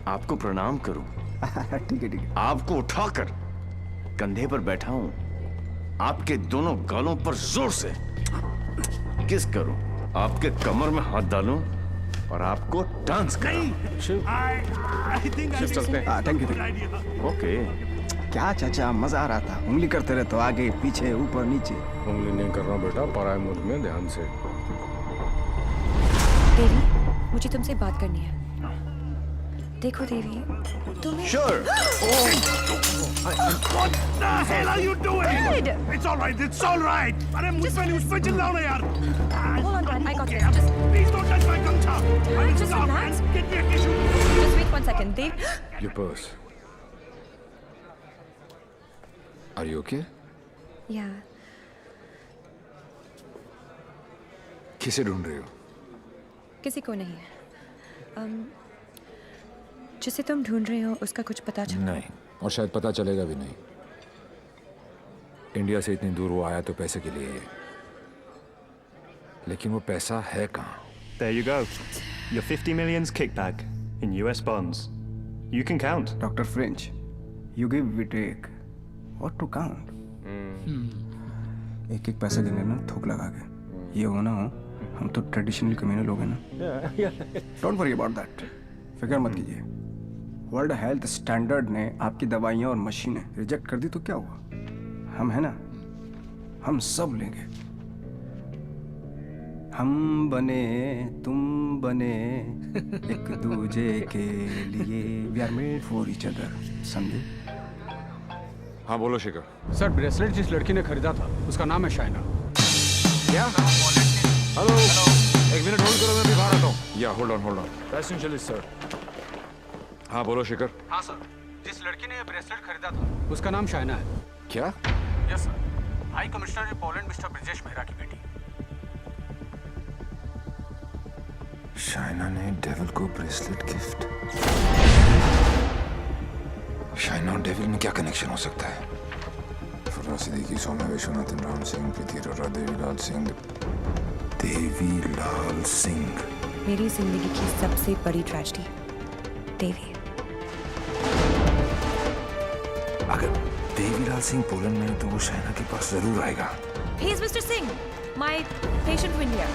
F: आपको प्रणाम करूं।
L: ठीक है।
F: आपको उठाकर कंधे पर बैठा हूं आपके दोनों गालों पर जोर से किस करूं, आपके कमर में हाथ डालूं और आपको डांस कराऊं।
A: I think I
L: चलते हैं। Thank you.
F: ओके।
L: क्या चाचा, मजा आ रहा था। उंगली करते रहे तो आगे पीछे ऊपर नीचे।
J: उंगली नहीं कर रहा बेटा, पराये मुल्क में ध्यान से।
B: देवी, मुझे तुमसे बात करनी है। देखो देवी, तुम्हें
F: Sure.
A: What the hell are you doing? It's all right. It's all right. अरे मुझ पे चिल्लाओ ना यार।
B: Hold on, Dad. I got
A: Okay,
B: this. Just
A: please don't touch my gumcha. I will
B: Just
A: stop
B: relax.
A: and get me a tissue.
B: wait 1 second, Dev.
E: Your purse. Are you okay?
B: Yeah.
E: किसे ढूंढ रही हो?
B: किसी को नहीं। जिसे तुम ढूंढ रहे हो उसका कुछ पता चला?
E: नहीं, और शायद पता चलेगा भी नहीं। इंडिया से इतनी दूर वो आया तो पैसे के लिए, लेकिन वो पैसा है कहाँ?
R: There you go. Your 50 million's kickback in US bonds. You can count.
L: Dr. French, you give, we take. What to count? एक एक पैसे देने ना थोक लगा के। ये हो ना हो, हम तो ट्रेडिशनल कम्युनल लोग हैं ना। Don't worry about that. फिक्र मत कीजिए। वर्ल्ड हेल्थ स्टैंडर्ड ने आपकी दवाइयाँ और मशीनें रिजेक्ट कर दी तो क्या हुआ? हम है ना, हम सब लेंगे। हम बने तुम बने एक दूजे के लिए, we are made for each other. समझे?
E: हाँ बोलो शिखर।
L: सर, ब्रेसलेट जिस लड़की ने खरीदा था उसका नाम है शाइना।
E: क्या? हेलो, एक मिनट होल्ड करो, मैं भी बाहर आता हूँ। या होल्ड ऑन। Passenger sir. हाँ बोलो शिखर।
L: हाँ सर, जिस लड़की ने ये ब्रेसलेट खरीदा था उसका नाम शाइना है।
E: क्या?
L: Yes sir, high commissioner Poland mister Brijesh Mehra की बेटी।
E: शाइना ने डेविल को ब्रेसलेट गिफ्ट। शाइना और डेविल में क्या कनेक्शन हो सकता है? फुर्रा सिद्दीकी, सौम्या विश्वनाथन, राम सिंह, प्रीति अरोरा, देवीलाल सिंह। देवीलाल सिंह,
B: मेरी जिंदगी की सबसे बड़ी ट्रेजेडी, देवी।
E: अगर देवीलाल सिंह पोलैंड में है तो वो शाइना के पास जरूर आएगा।
B: He is Mr. Singh, my patient from India.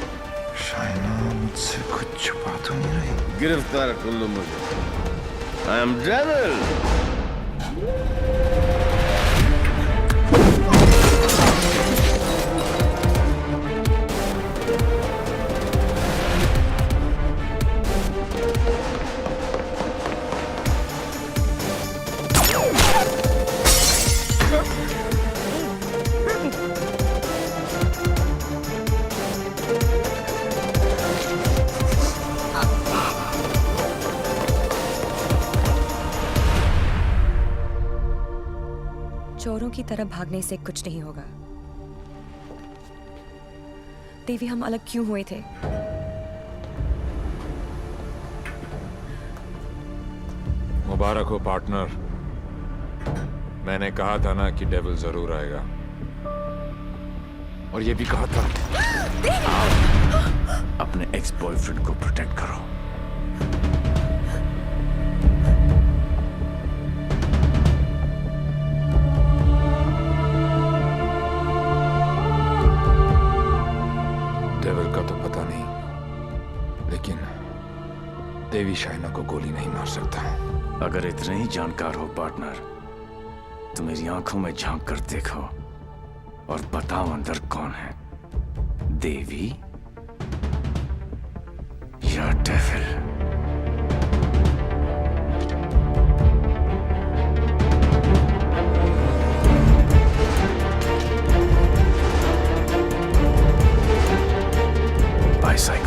E: Shaina मुझसे कुछ छुपा तो नहीं रही?
F: गिरफ्तार कर लो मुझे। I am devil.
B: चोरों की तरह भागने से कुछ नहीं होगा। देवी, हम अलग क्यों हुए थे?
E: मुबारक हो पार्टनर। मैंने कहा था ना कि डेविल जरूर आएगा, और ये भी कहा था।
F: अपने एक्स बॉयफ्रेंड को प्रोटेक्ट करो।
E: डेविल का तो पता नहीं, लेकिन देवी शाइना को गोली नहीं मार सकता।
F: अगर इतने ही जानकार हो पार्टनर, तो मेरी आंखों में झांक कर देखो और बताओ अंदर कौन है, देवी या डेविल? बाइसाइकिल।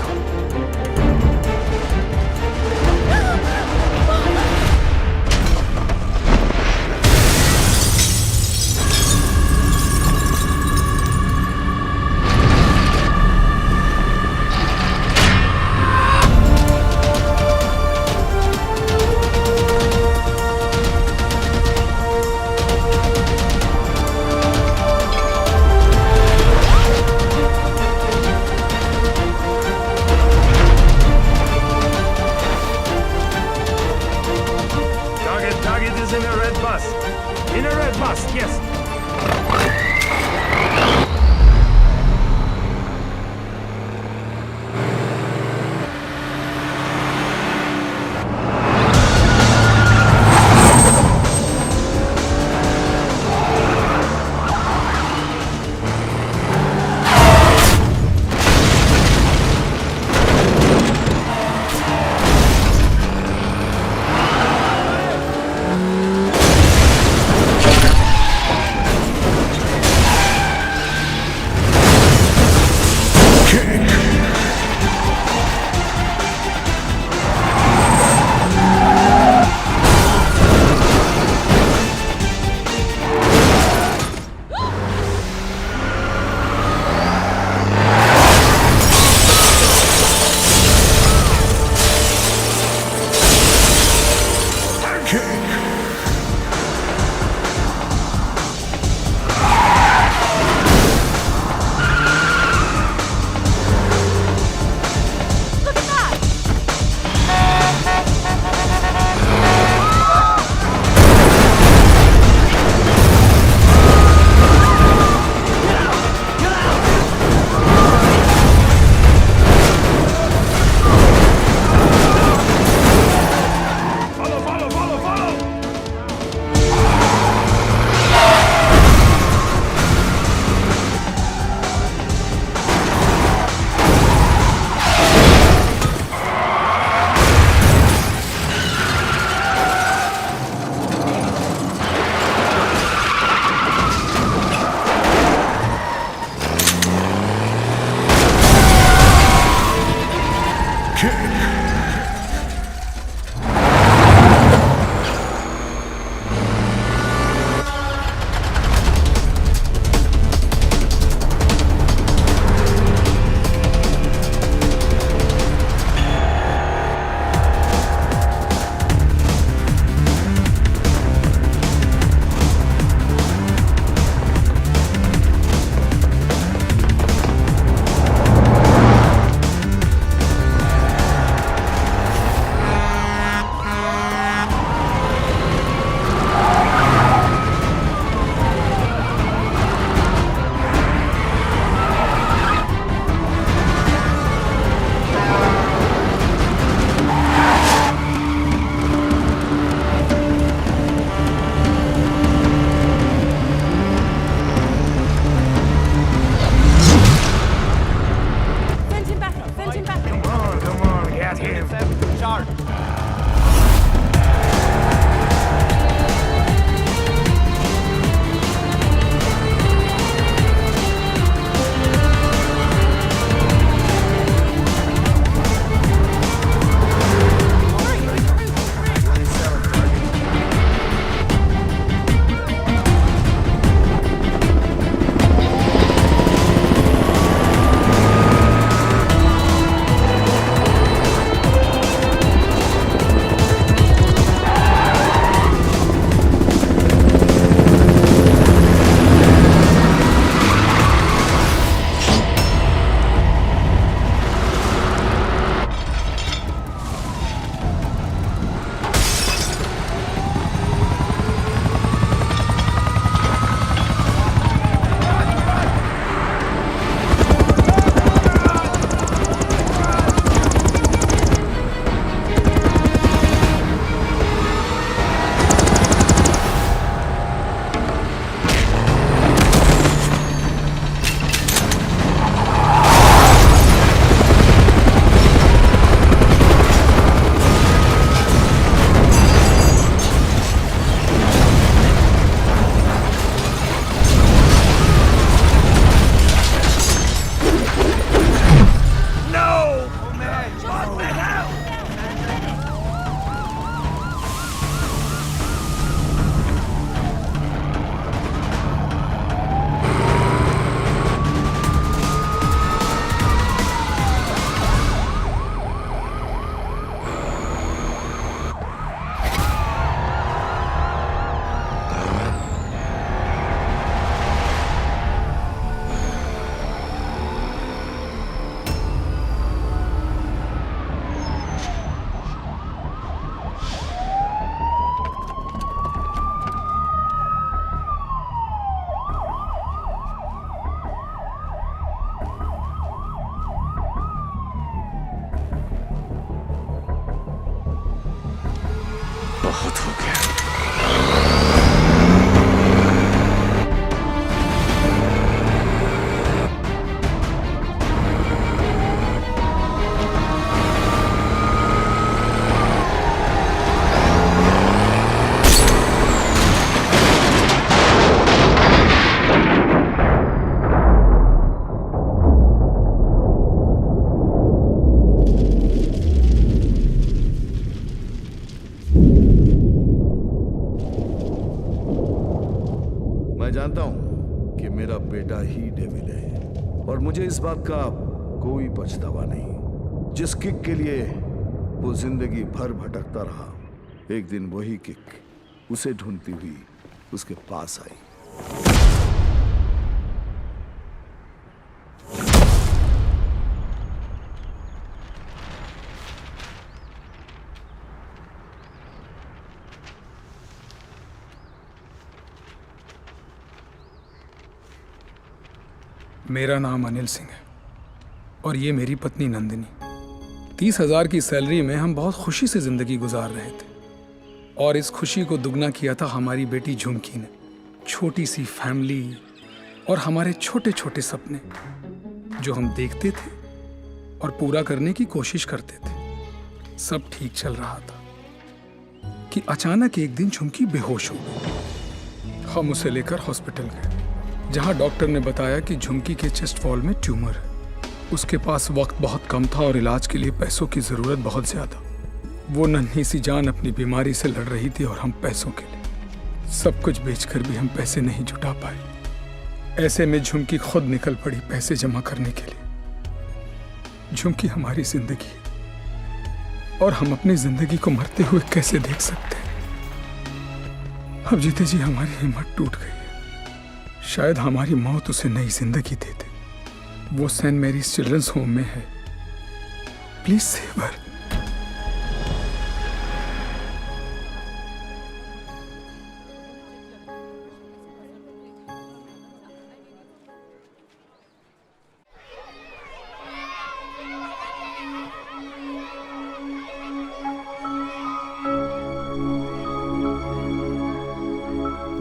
E: बहुत हो गया।
S: मैं जानता हूं कि मेरा बेटा ही डेविल है और मुझे इस बात का कोई पछतावा नहीं। जिस किक के लिए वो जिंदगी भर भटकता रहा, एक दिन वही किक उसे ढूंढती हुई उसके पास आई।
T: मेरा नाम अनिल सिंह है और ये मेरी पत्नी नंदिनी। 30,000 की सैलरी में हम बहुत खुशी से जिंदगी गुजार रहे थे और इस खुशी को दुगना किया था हमारी बेटी झुमकी ने। छोटी सी फैमिली और हमारे छोटे छोटे सपने जो हम देखते थे और पूरा करने की कोशिश करते थे। सब ठीक चल रहा था कि अचानक एक दिन झुमकी बेहोश हो गई। हम उसे लेकर हॉस्पिटल गए जहां डॉक्टर ने बताया कि झुमकी के चेस्ट वॉल में ट्यूमर है उसके पास वक्त बहुत कम था और इलाज के लिए पैसों की ज़रूरत बहुत ज़्यादा। वो नन्ही सी जान अपनी बीमारी से लड़ रही थी और हम पैसों के लिए सब कुछ बेचकर भी हम पैसे नहीं जुटा पाए। ऐसे में झुमकी खुद निकल पड़ी पैसे जमा करने के लिए। झुमकी हमारी जिंदगी है और हम अपनी जिंदगी को मरते हुए कैसे देख सकते हैं। अब जीते जी हमारी हिम्मत टूट गई है। शायद हमारी मौत उसे नई जिंदगी दे दे। वो सेंट मैरीज चिल्ड्रंस होम में है। Please save her.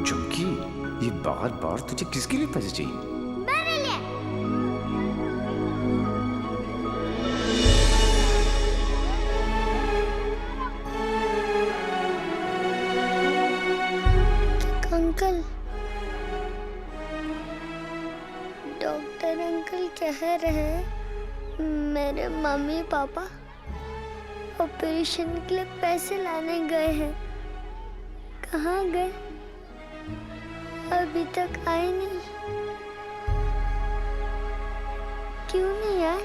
P: झुमकी, ये बार बार तुझे किसके लिए पैसे चाहिए?
I: मेरे लिए। अंकल, डॉक्टर अंकल कह रहे हैं मेरे मम्मी पापा ऑपरेशन के लिए पैसे लाने गए हैं। कहाँ गए? अभी तक आए नहीं। क्यों नहीं आए?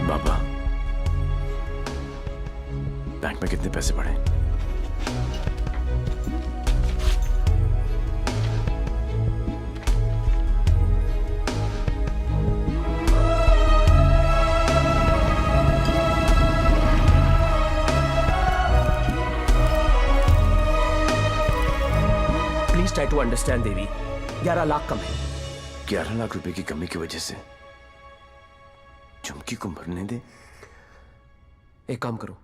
P: बाबा, बैंक में कितने पैसे पड़े? Try to understand, देवी। 11 लाख कम है। 11 लाख रुपए की कमी की वजह से झुमकी को मरने दे?
U: एक काम करो,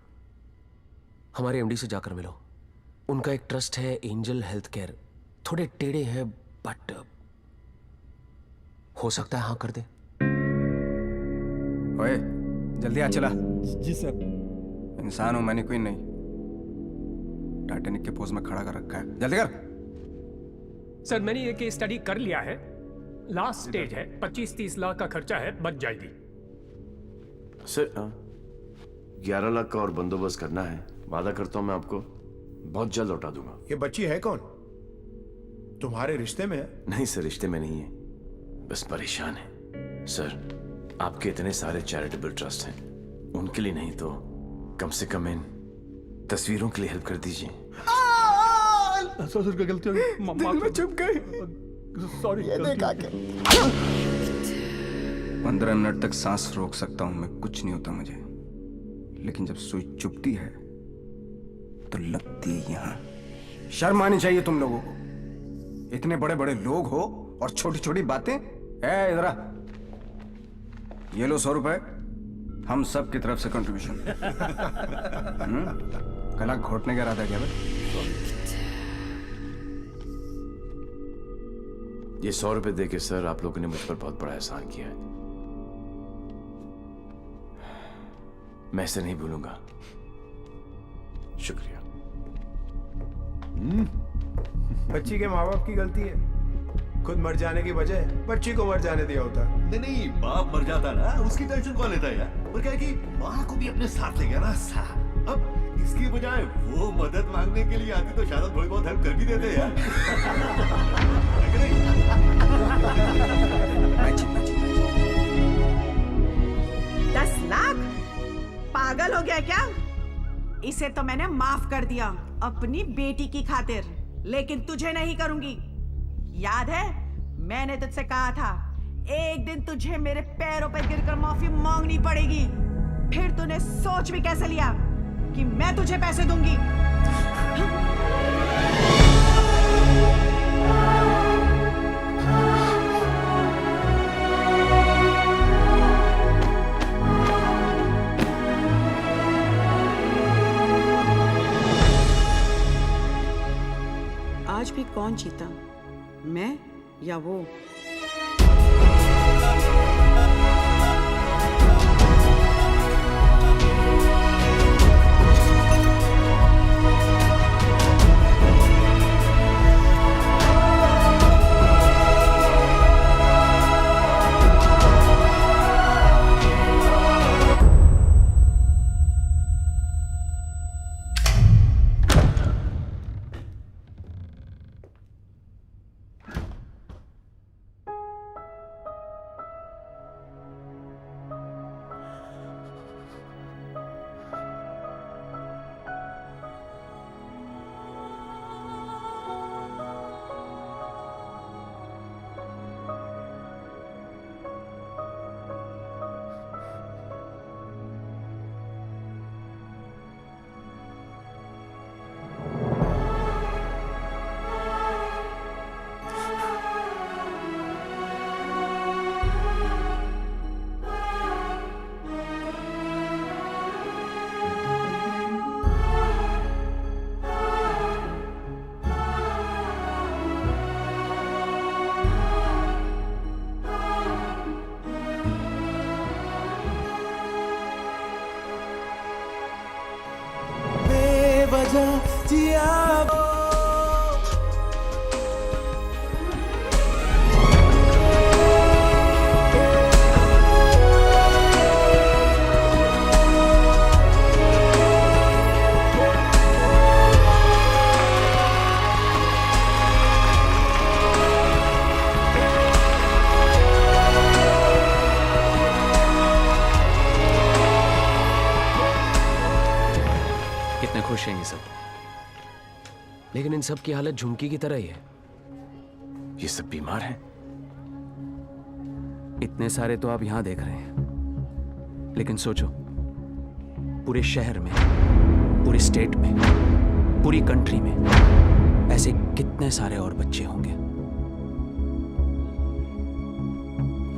U: हमारे एमडी से जाकर मिलो। उनका एक ट्रस्ट है, एंजल हेल्थ केयर। थोड़े टेढ़े हैं बट हो सकता है हाँ कर दे।
L: ओए, जल्दी आ चला।
U: जी सर।
L: इंसान हूं मैंने, कोई नहीं। टाइटैनिक के पोज में खड़ा कर रखा है। जल्दी कर।
V: सर, मैंने ये केस स्टडी कर लिया है। लास्ट स्टेज है, 25-30 लाख का खर्चा है, बच जाएगी।
P: सर 11 लाख का और बंदोबस्त करना है। वादा करता हूं मैं आपको बहुत जल्द लौटा दूंगा।
N: ये बच्ची है कौन? तुम्हारे रिश्ते में है?
P: नहीं सर, रिश्ते में नहीं है, बस परेशान है। सर, आपके इतने सारे चैरिटेबल ट्रस्ट हैं, उनके लिए नहीं तो कम से कम इन तस्वीरों के लिए हेल्प कर दीजिए।
V: ससुर की गलती होगी, मां में चुप गई। सॉरी।
L: ये देखा के 15 मिनट तक सांस रोक सकता हूं मैं, कुछ नहीं होता मुझे। लेकिन जब सुई चुभती है तो लगती है यहां। शर्म आनी चाहिए तुम लोगों को। इतने बड़े बड़े लोग हो और छोटी छोटी बातें। इधर आ, ये लो 100 रुपए, हम सब की तरफ से कंट्रीब्यूशन। गला घोटने का इरादा क्या भाई?
P: ये 100 रुपए देके सर, आप लोगों ने मुझ पर बहुत बड़ा एहसान किया है। मैं इसे नहीं भूलूंगा। शुक्रिया।
N: बच्ची के माँ बाप की गलती है। खुद मर जाने की बजाय बच्ची को मर जाने दिया होता।
W: नहीं, बाप मर जाता ना, उसकी टेंशन कौन लेता है यार? और क्या है कि माँ को भी अपने साथ ले गया ना साथ। अब इसकी बजाय वो मदद मांगने के लिए आती तो शायद थोड़ी बहुत हेल्प कर भी देते यार।
G: 10 लाख? पागल हो गया क्या? इसे तो मैंने माफ कर दिया अपनी बेटी की खातिर, लेकिन तुझे नहीं करूंगी। याद है मैंने तुझसे कहा था एक दिन तुझे मेरे पैरों पर गिरकर माफी मांगनी पड़ेगी। फिर तूने सोच भी कैसे लिया कि मैं तुझे पैसे दूंगी? आज भी कौन जीता, मैं या वो?
C: जा जिया
U: कितने खुश हैं ये सब, लेकिन इन सब की हालत झुमकी की तरह ही है।
P: ये सब बीमार हैं।
L: इतने सारे तो आप यहां देख रहे हैं, लेकिन सोचो पूरे शहर में, पूरे स्टेट में, पूरी कंट्री में ऐसे कितने सारे और बच्चे होंगे।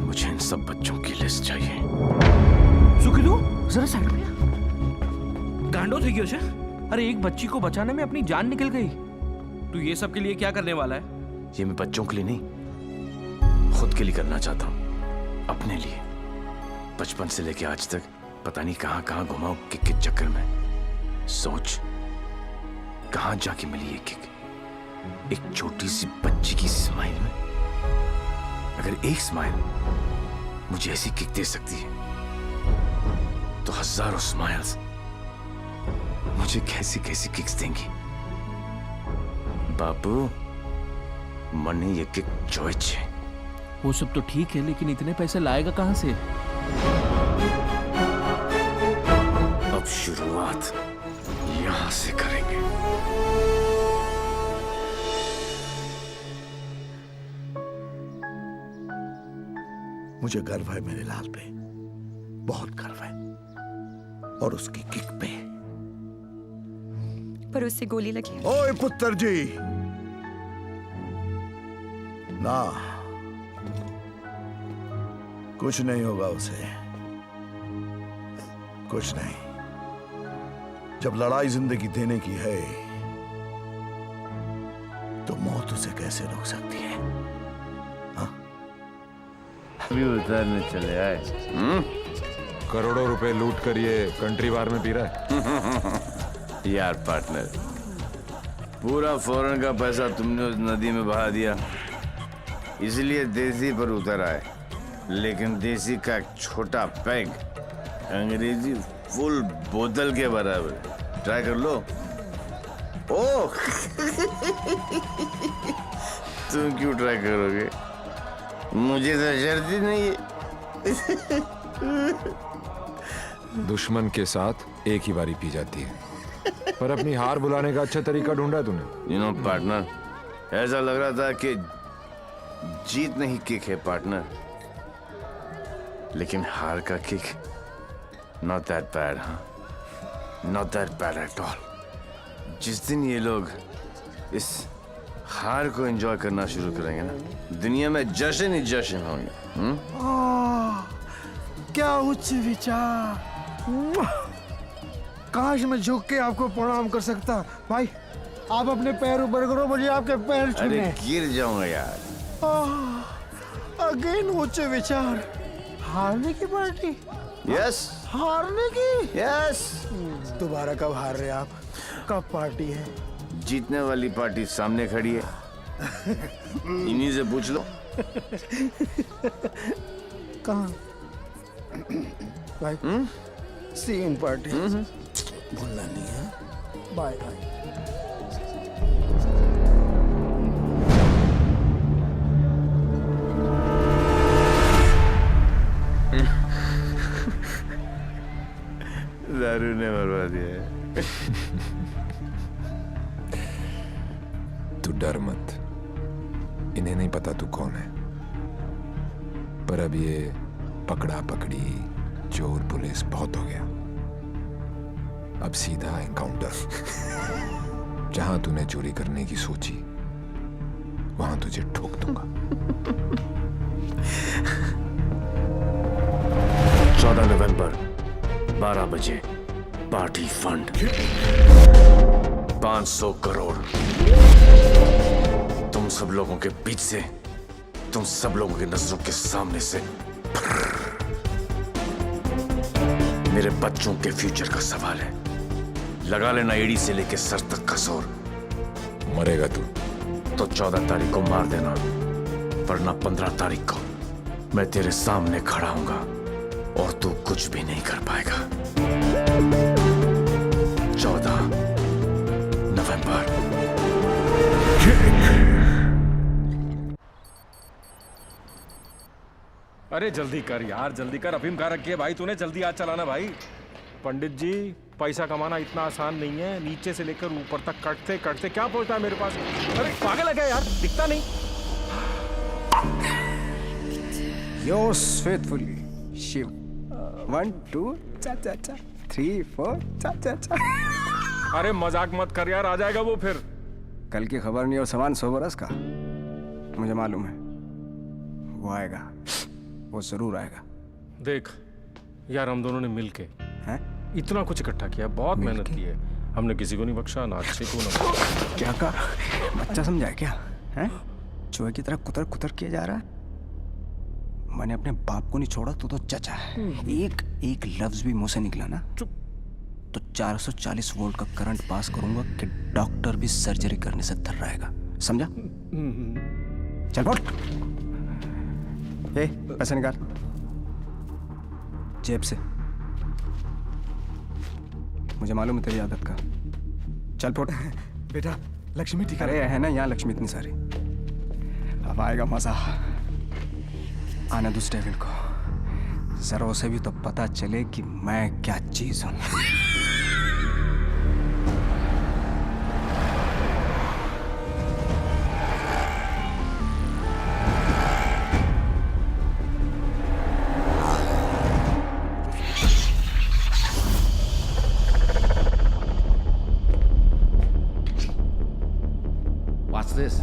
P: मुझे इन सब बच्चों की लिस्ट चाहिए।
H: सुखी तू जरा साइड में गांडो थी क्यों? अरे एक बच्ची को बचाने में अपनी जान निकल गई। तू ये सब के लिए क्या करने वाला है?
P: ये मैं बच्चों के लिए नहीं, खुद के लिए करना चाहता हूँ, अपने लिए। बचपन से लेके आज तक पता नहीं कहाँ कहाँ घुमाऊं किक के चक्कर में। सोच कहाँ जाके मिली ये किक, एक छोटी सी बच्ची की स्माइल में। अगर एक स्माइल मुझे ऐसी किक दे सकती है, तो हजारों स्माइल्स मुझे कैसी कैसी किक्स देंगी। बाबू मनी ये किक चॉइस है।
H: वो सब तो ठीक है, लेकिन इतने पैसे लाएगा कहां से?
P: अब शुरुआत यहां से करेंगे।
S: मुझे गर्व है मेरे लाल पे, बहुत गर्व है, और उसकी किक पे।
B: पर उससे गोली लगी।
S: ओए पुत्र जी, ना कुछ नहीं होगा उसे, कुछ नहीं। जब लड़ाई जिंदगी देने की है, तो मौत उसे कैसे रोक सकती है?
F: अभी उतरने चले आए।
E: करोड़ों रुपए लूट कर ये कंट्री बार में पी रहा है।
F: यार पार्टनर, पूरा फॉरेन का पैसा तुमने उस नदी में बहा दिया, इसलिए देसी पर उतर आए। लेकिन देसी का एक छोटा पैग अंग्रेजी फुल बोतल के बराबर। ट्राई कर लो। ओह तुम क्यों ट्राई करोगे? मुझे तो शर्त ही नहीं है।
E: दुश्मन के साथ एक ही बारी पी जाती है, पर अपनी हार बुलाने का अच्छा तरीका ढूंढा तूने।
F: यू नो पार्टनर, ऐसा लग रहा था कि जीत नहीं किक है पार्टनर, लेकिन हार का किक नॉट दैट बैड। हाँ, not that bad at all. जिस दिन ये लोग इस हार को एंजॉय करना शुरू करेंगे ना, दुनिया में जश्न ही जश्न होंगे।
C: क्या उच्च विचार। काश मैं झुक के आपको प्रणाम कर सकता। भाई आप अपने पैर ऊपर करो, मुझे आपके पैर छूने।
F: अरे गिर जाऊंगा यार।
C: अगेन उच्च विचार। हारने की पार्टी?
F: यस।
C: हारने की?
F: यस।
C: दोबारा कब हार रहे आप? कब पार्टी है?
F: जीतने वाली पार्टी सामने खड़ी है, इन्हीं से पूछ लो।
C: कहाँ? भाई सी इन पार्टी। भूलना नहीं है। Bye bye.
F: दारू ने मरवा दिया है।
E: तू डर मत, इन्हें नहीं पता तू कौन है। पर अब ये पकड़ा पकड़ी, चोर पुलिस बहुत हो गया। अब सीधा एनकाउंटर। जहां तूने चोरी करने की सोची, वहां तुझे ठोक दूंगा।
P: 14 नवंबर 12 बजे पार्टी फंड 500 करोड़ तुम सब लोगों के बीच से, तुम सब लोगों की नजरों के सामने से। मेरे बच्चों के फ्यूचर का सवाल है, लगा लेना एड़ी से लेके सर तक का जोर।
E: मरेगा तू
P: तो 14 तारीख को मार देना, वरना 15 तारीख को मैं तेरे सामने खड़ा हूंगा और तू कुछ भी नहीं कर पाएगा। 14 नवंबर।
J: अरे जल्दी कर यार, जल्दी कर। अफीम कहाँ रखी है भाई तूने? जल्दी आज चलाना भाई। पंडित जी, पैसा कमाना इतना आसान नहीं है। नीचे से लेकर ऊपर तक कटते कटते क्या पहुंचता है मेरे पास? अरे पागल है क्या यार, दिखता नहीं।
L: Yours faithfully, Shiv. 1 2 चा चा चा 3 4 चा चा चा।
J: अरे मजाक मत कर यार, आ जाएगा वो फिर।
L: कल की खबर नहीं और सामान 100 बरस का, मुझे मालूम है वो आएगा, वो जरूर आएगा।
J: देख यार, हम दोनों ने मिलके
L: हैं
J: इतना कुछ इकट्ठा किया, बहुत मेहनत की है हमने, किसी को नहीं बख्शा, ना अच्छे को ना।
L: क्या का बच्चा समझा है क्या? हैं चूहे की तरह कुतर कुतर किया जा रहा है। मैंने अपने बाप को नहीं छोड़ा, तू तो चचा है। एक लफ्ज भी मुंह से निकला ना तो 440 वोल्ट का करंट पास करूंगा कि डॉक्टर भी सर्जरी करने से थर रहेगा, समझा? चल बोल। पैसे निकाल जेब से, मुझे मालूम है तेरी आदत का। चल फोट।
C: बेटा लक्ष्मी टिका
L: अरे है ना यहाँ लक्ष्मी इतनी सारी, अब आएगा मजा। आने दो उस डेविल को, जरा उसे भी तो पता चले कि मैं क्या चीज हूं।
P: What's this?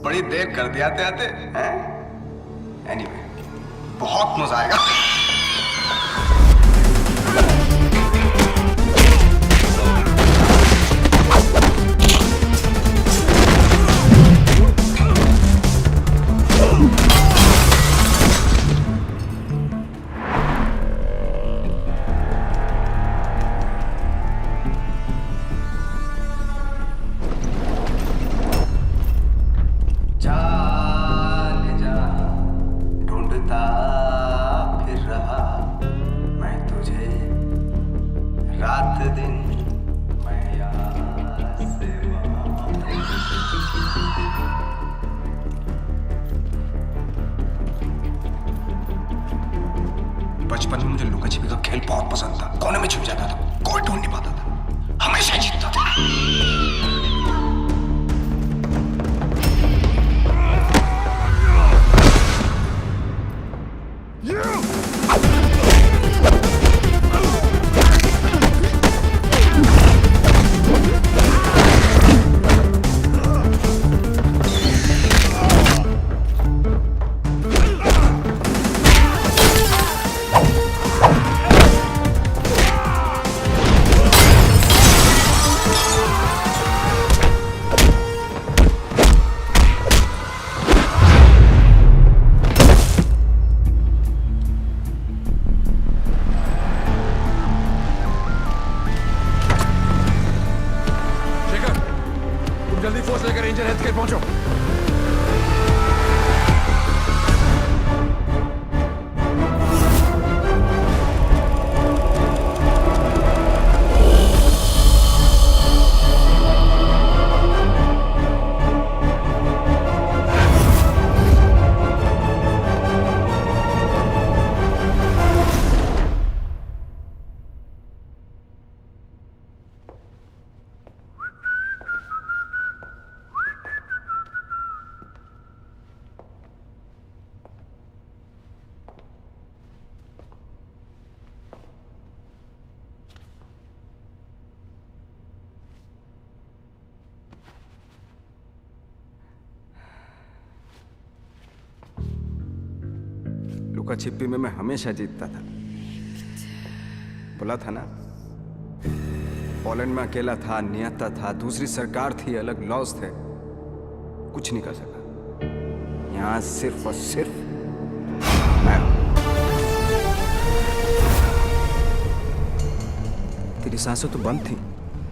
L: बड़ी देर कर दिया आते हैं। एनीवे, बहुत मजा आएगा। बचपन में मुझे लुका छिपी का खेल बहुत पसंद था। कोने में छुप जाता था, कोई ढूंढ नहीं पाता था, हमेशा जीतता था।
E: जल्दी फोर्स लेकर रेंजर हेल्थ केयर पहुंचो।
L: लुका छिपी में मैं हमेशा जीतता था। बोला था ना, पोलैंड में अकेला था, नियता था, दूसरी सरकार थी, अलग लॉज थे, कुछ नहीं कर सका। यहाँ सिर्फ और सिर्फ मैं। तेरी सांसें तो बंद थी।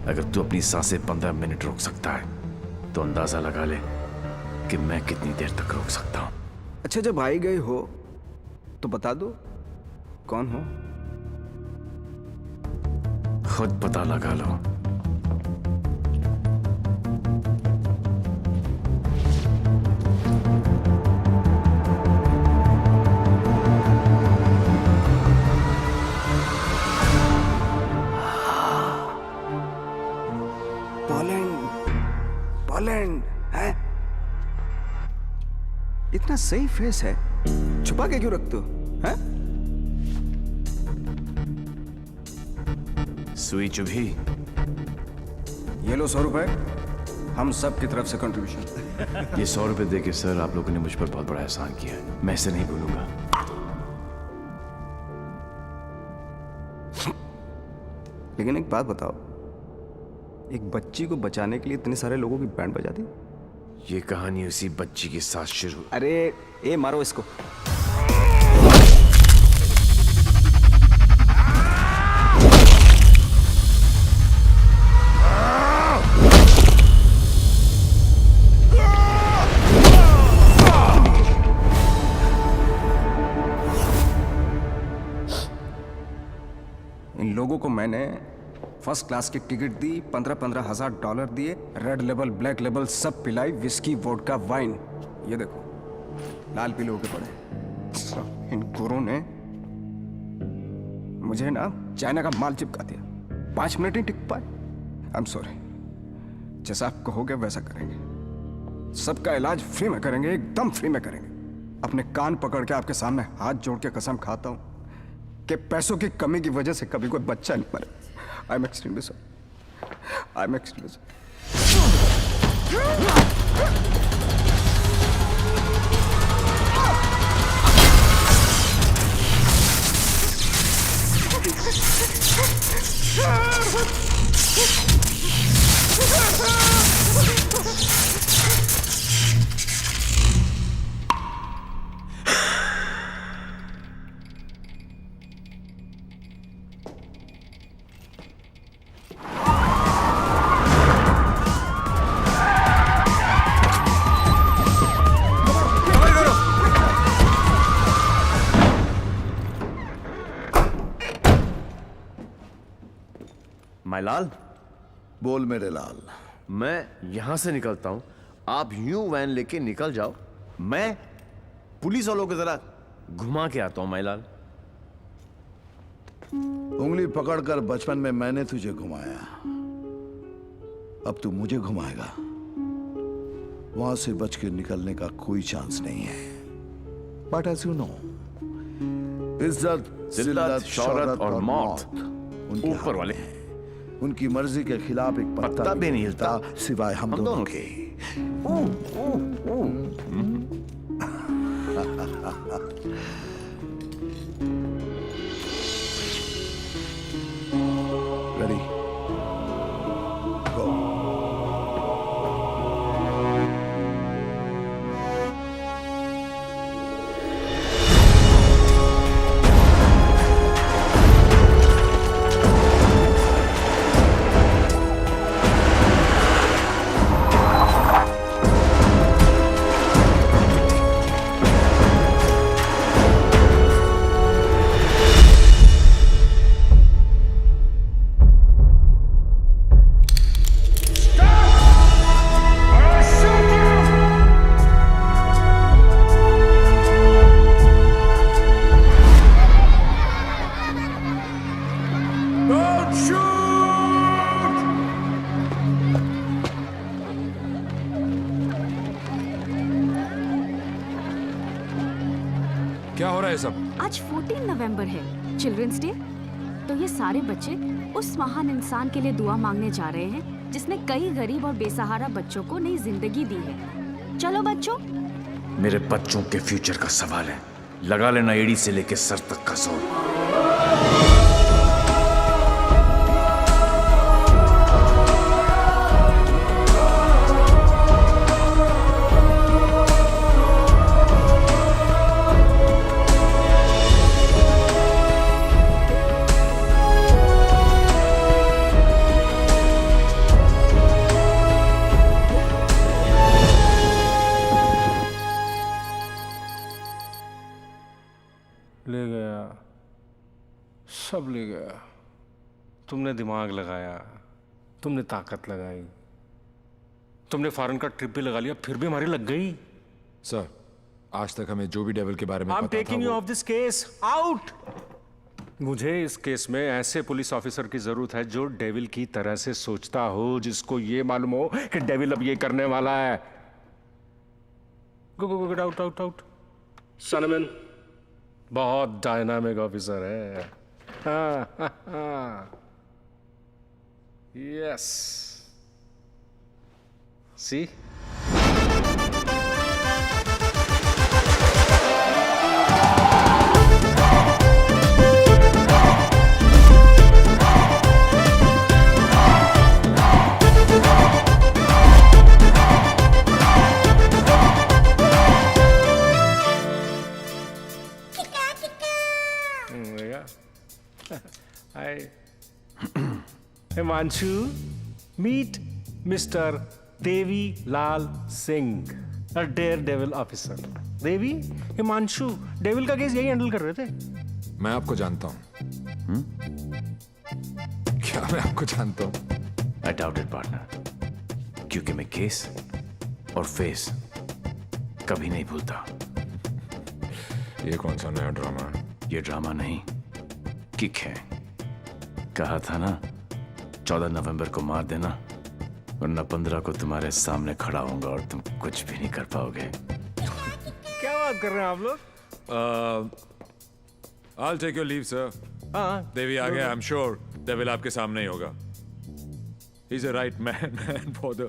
P: अगर तू अपनी सांसें 15 मिनट रोक सकता है तो अंदाजा लगा ले कि मैं कितनी देर तक रोक सकता हूं।
L: अच्छा, जब आई गई हो तो बता दो कौन हो।
P: खुद पता लगा लो।
L: पोलैंड है? इतना सही फेस है, छुपा के क्यों रखते हो? हैं?
P: सुई चुभी।
L: ये लो 100 रुपए, हम सब की तरफ से कंट्रीब्यूशन।
P: ये 100 रुपए देके सर, आप लोगों ने मुझ पर बहुत बड़ा एहसान किया है, मैं इसे नहीं भूलूंगा।
L: लेकिन एक बात बताओ, एक बच्ची को बचाने के लिए इतने सारे लोगों की बैंड बजा दी?
P: ये कहानी उसी बच्ची के साथ शुरू।
L: अरे ए मारो इसको। इन लोगों को मैंने फर्स्ट क्लास की टिकट दी, 15-15 हजार $15 दिए, रेड लेबल ब्लैक लेबल सब पिलाई, विस्की वोडका वाइन। ये देखो लाल पीले होके पड़े। इन गोरों ने मुझे ना चाइना का माल चिपका दिया, 5 मिनट ही टिक पाए। आई एम सॉरी, जैसा आप कहोगे वैसा करेंगे। सबका इलाज फ्री में करेंगे, एकदम फ्री में करेंगे। अपने कान पकड़ के आपके सामने हाथ जोड़ के कसम खाता हूं कि पैसों की कमी की वजह से कभी कोई बच्चा नहीं मरे। I'm extremely sorry. I'm extremely sorry.
P: लाल,
S: बोल मेरे लाल।
P: मैं यहां से निकलता हूं, आप यूं वैन लेके निकल जाओ, मैं पुलिस वालों की तरह घुमा के आता हूं। माईलाल,
S: उंगली पकड़कर बचपन में मैंने तुझे घुमाया, अब तू मुझे घुमाएगा। वहां से बच के निकलने का कोई चांस नहीं है। बट एज यू नो, इज्जत, जिल्लत, शौहरत और मौत उनके ऊपर वाले, उनकी मर्जी के खिलाफ एक पत्ता भी नहीं हिलता सिवाय हम दोनों के। रेडी, गो।
E: क्या हो रहा है सब?
D: आज 14 नवंबर है, चिल्ड्रंस डे। तो ये सारे बच्चे उस महान इंसान के लिए दुआ मांगने जा रहे हैं जिसने कई गरीब और बेसहारा बच्चों को नई जिंदगी दी है। चलो बच्चों।
P: मेरे बच्चों के फ्यूचर का सवाल है, लगा लेना एड़ी से लेके सर तक का जोर।
J: ले गया, सब ले गया। तुमने दिमाग लगाया, तुमने ताकत लगाई, तुमने फॉरेन का ट्रिप भी लगा लिया, फिर भी हमारी लग गई।
E: सर, आज तक हमें जो भी डेविल के बारे में
J: आई एम
E: पता था
J: टेकिंग यू
E: वो-
J: ऑफ दिस केस आउट। मुझे इस केस में ऐसे पुलिस ऑफिसर की जरूरत है जो डेविल की तरह से सोचता हो, जिसको ये मालूम हो कि डेविल अब ये करने वाला है। गो गो गो, आउट आउट आउट। सनमैन बहुत डायनामिक ऑफिसर है। Yes, C Hi. Himanshu, meet Mr. Devi Lal Singh, a daredevil officer. Devi, Himanshu devil का केस यही हैंडल कर रहे थे।
E: मैं आपको जानता हूं। क्या मैं आपको जानता हूं?
P: I doubt it, partner. क्योंकि मैं केस और फेस कभी नहीं भूलता।
E: ये कौन सा नया ड्रामा है?
P: ये ड्रामा नहीं, किक है। कहा था ना, 14 नवंबर को मार देना, वरना 15 को तुम्हारे सामने खड़ा होऊंगा और तुम कुछ भी नहीं कर पाओगे।
J: क्या बात कर रहे हैं आप लोग?
E: I'll take your leave, sir.
J: हाँ,
E: देवी आ गया, I'm sure डेविल आपके सामने ही होगा। He's a right man for the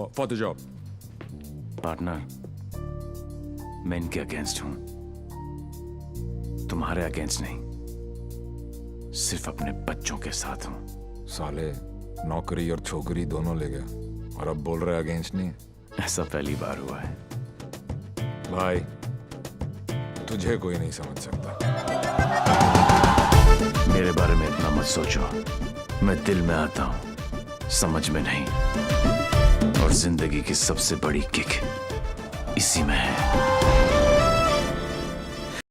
E: for the job.
P: Partner, मैं इनके अगेंस्ट हूं, तुम्हारे अगेंस्ट नहीं, सिर्फ अपने बच्चों के साथ हूं।
E: साले नौकरी और छोकरी दोनों ले गया और अब बोल रहे अगेंस्ट नहीं।
P: ऐसा पहली बार हुआ है।
E: भाई, तुझे कोई नहीं समझ सकता।
P: मेरे बारे में इतना मत सोचो, मैं दिल में आता हूं, समझ में नहीं। और जिंदगी की सबसे बड़ी किक इसी में है।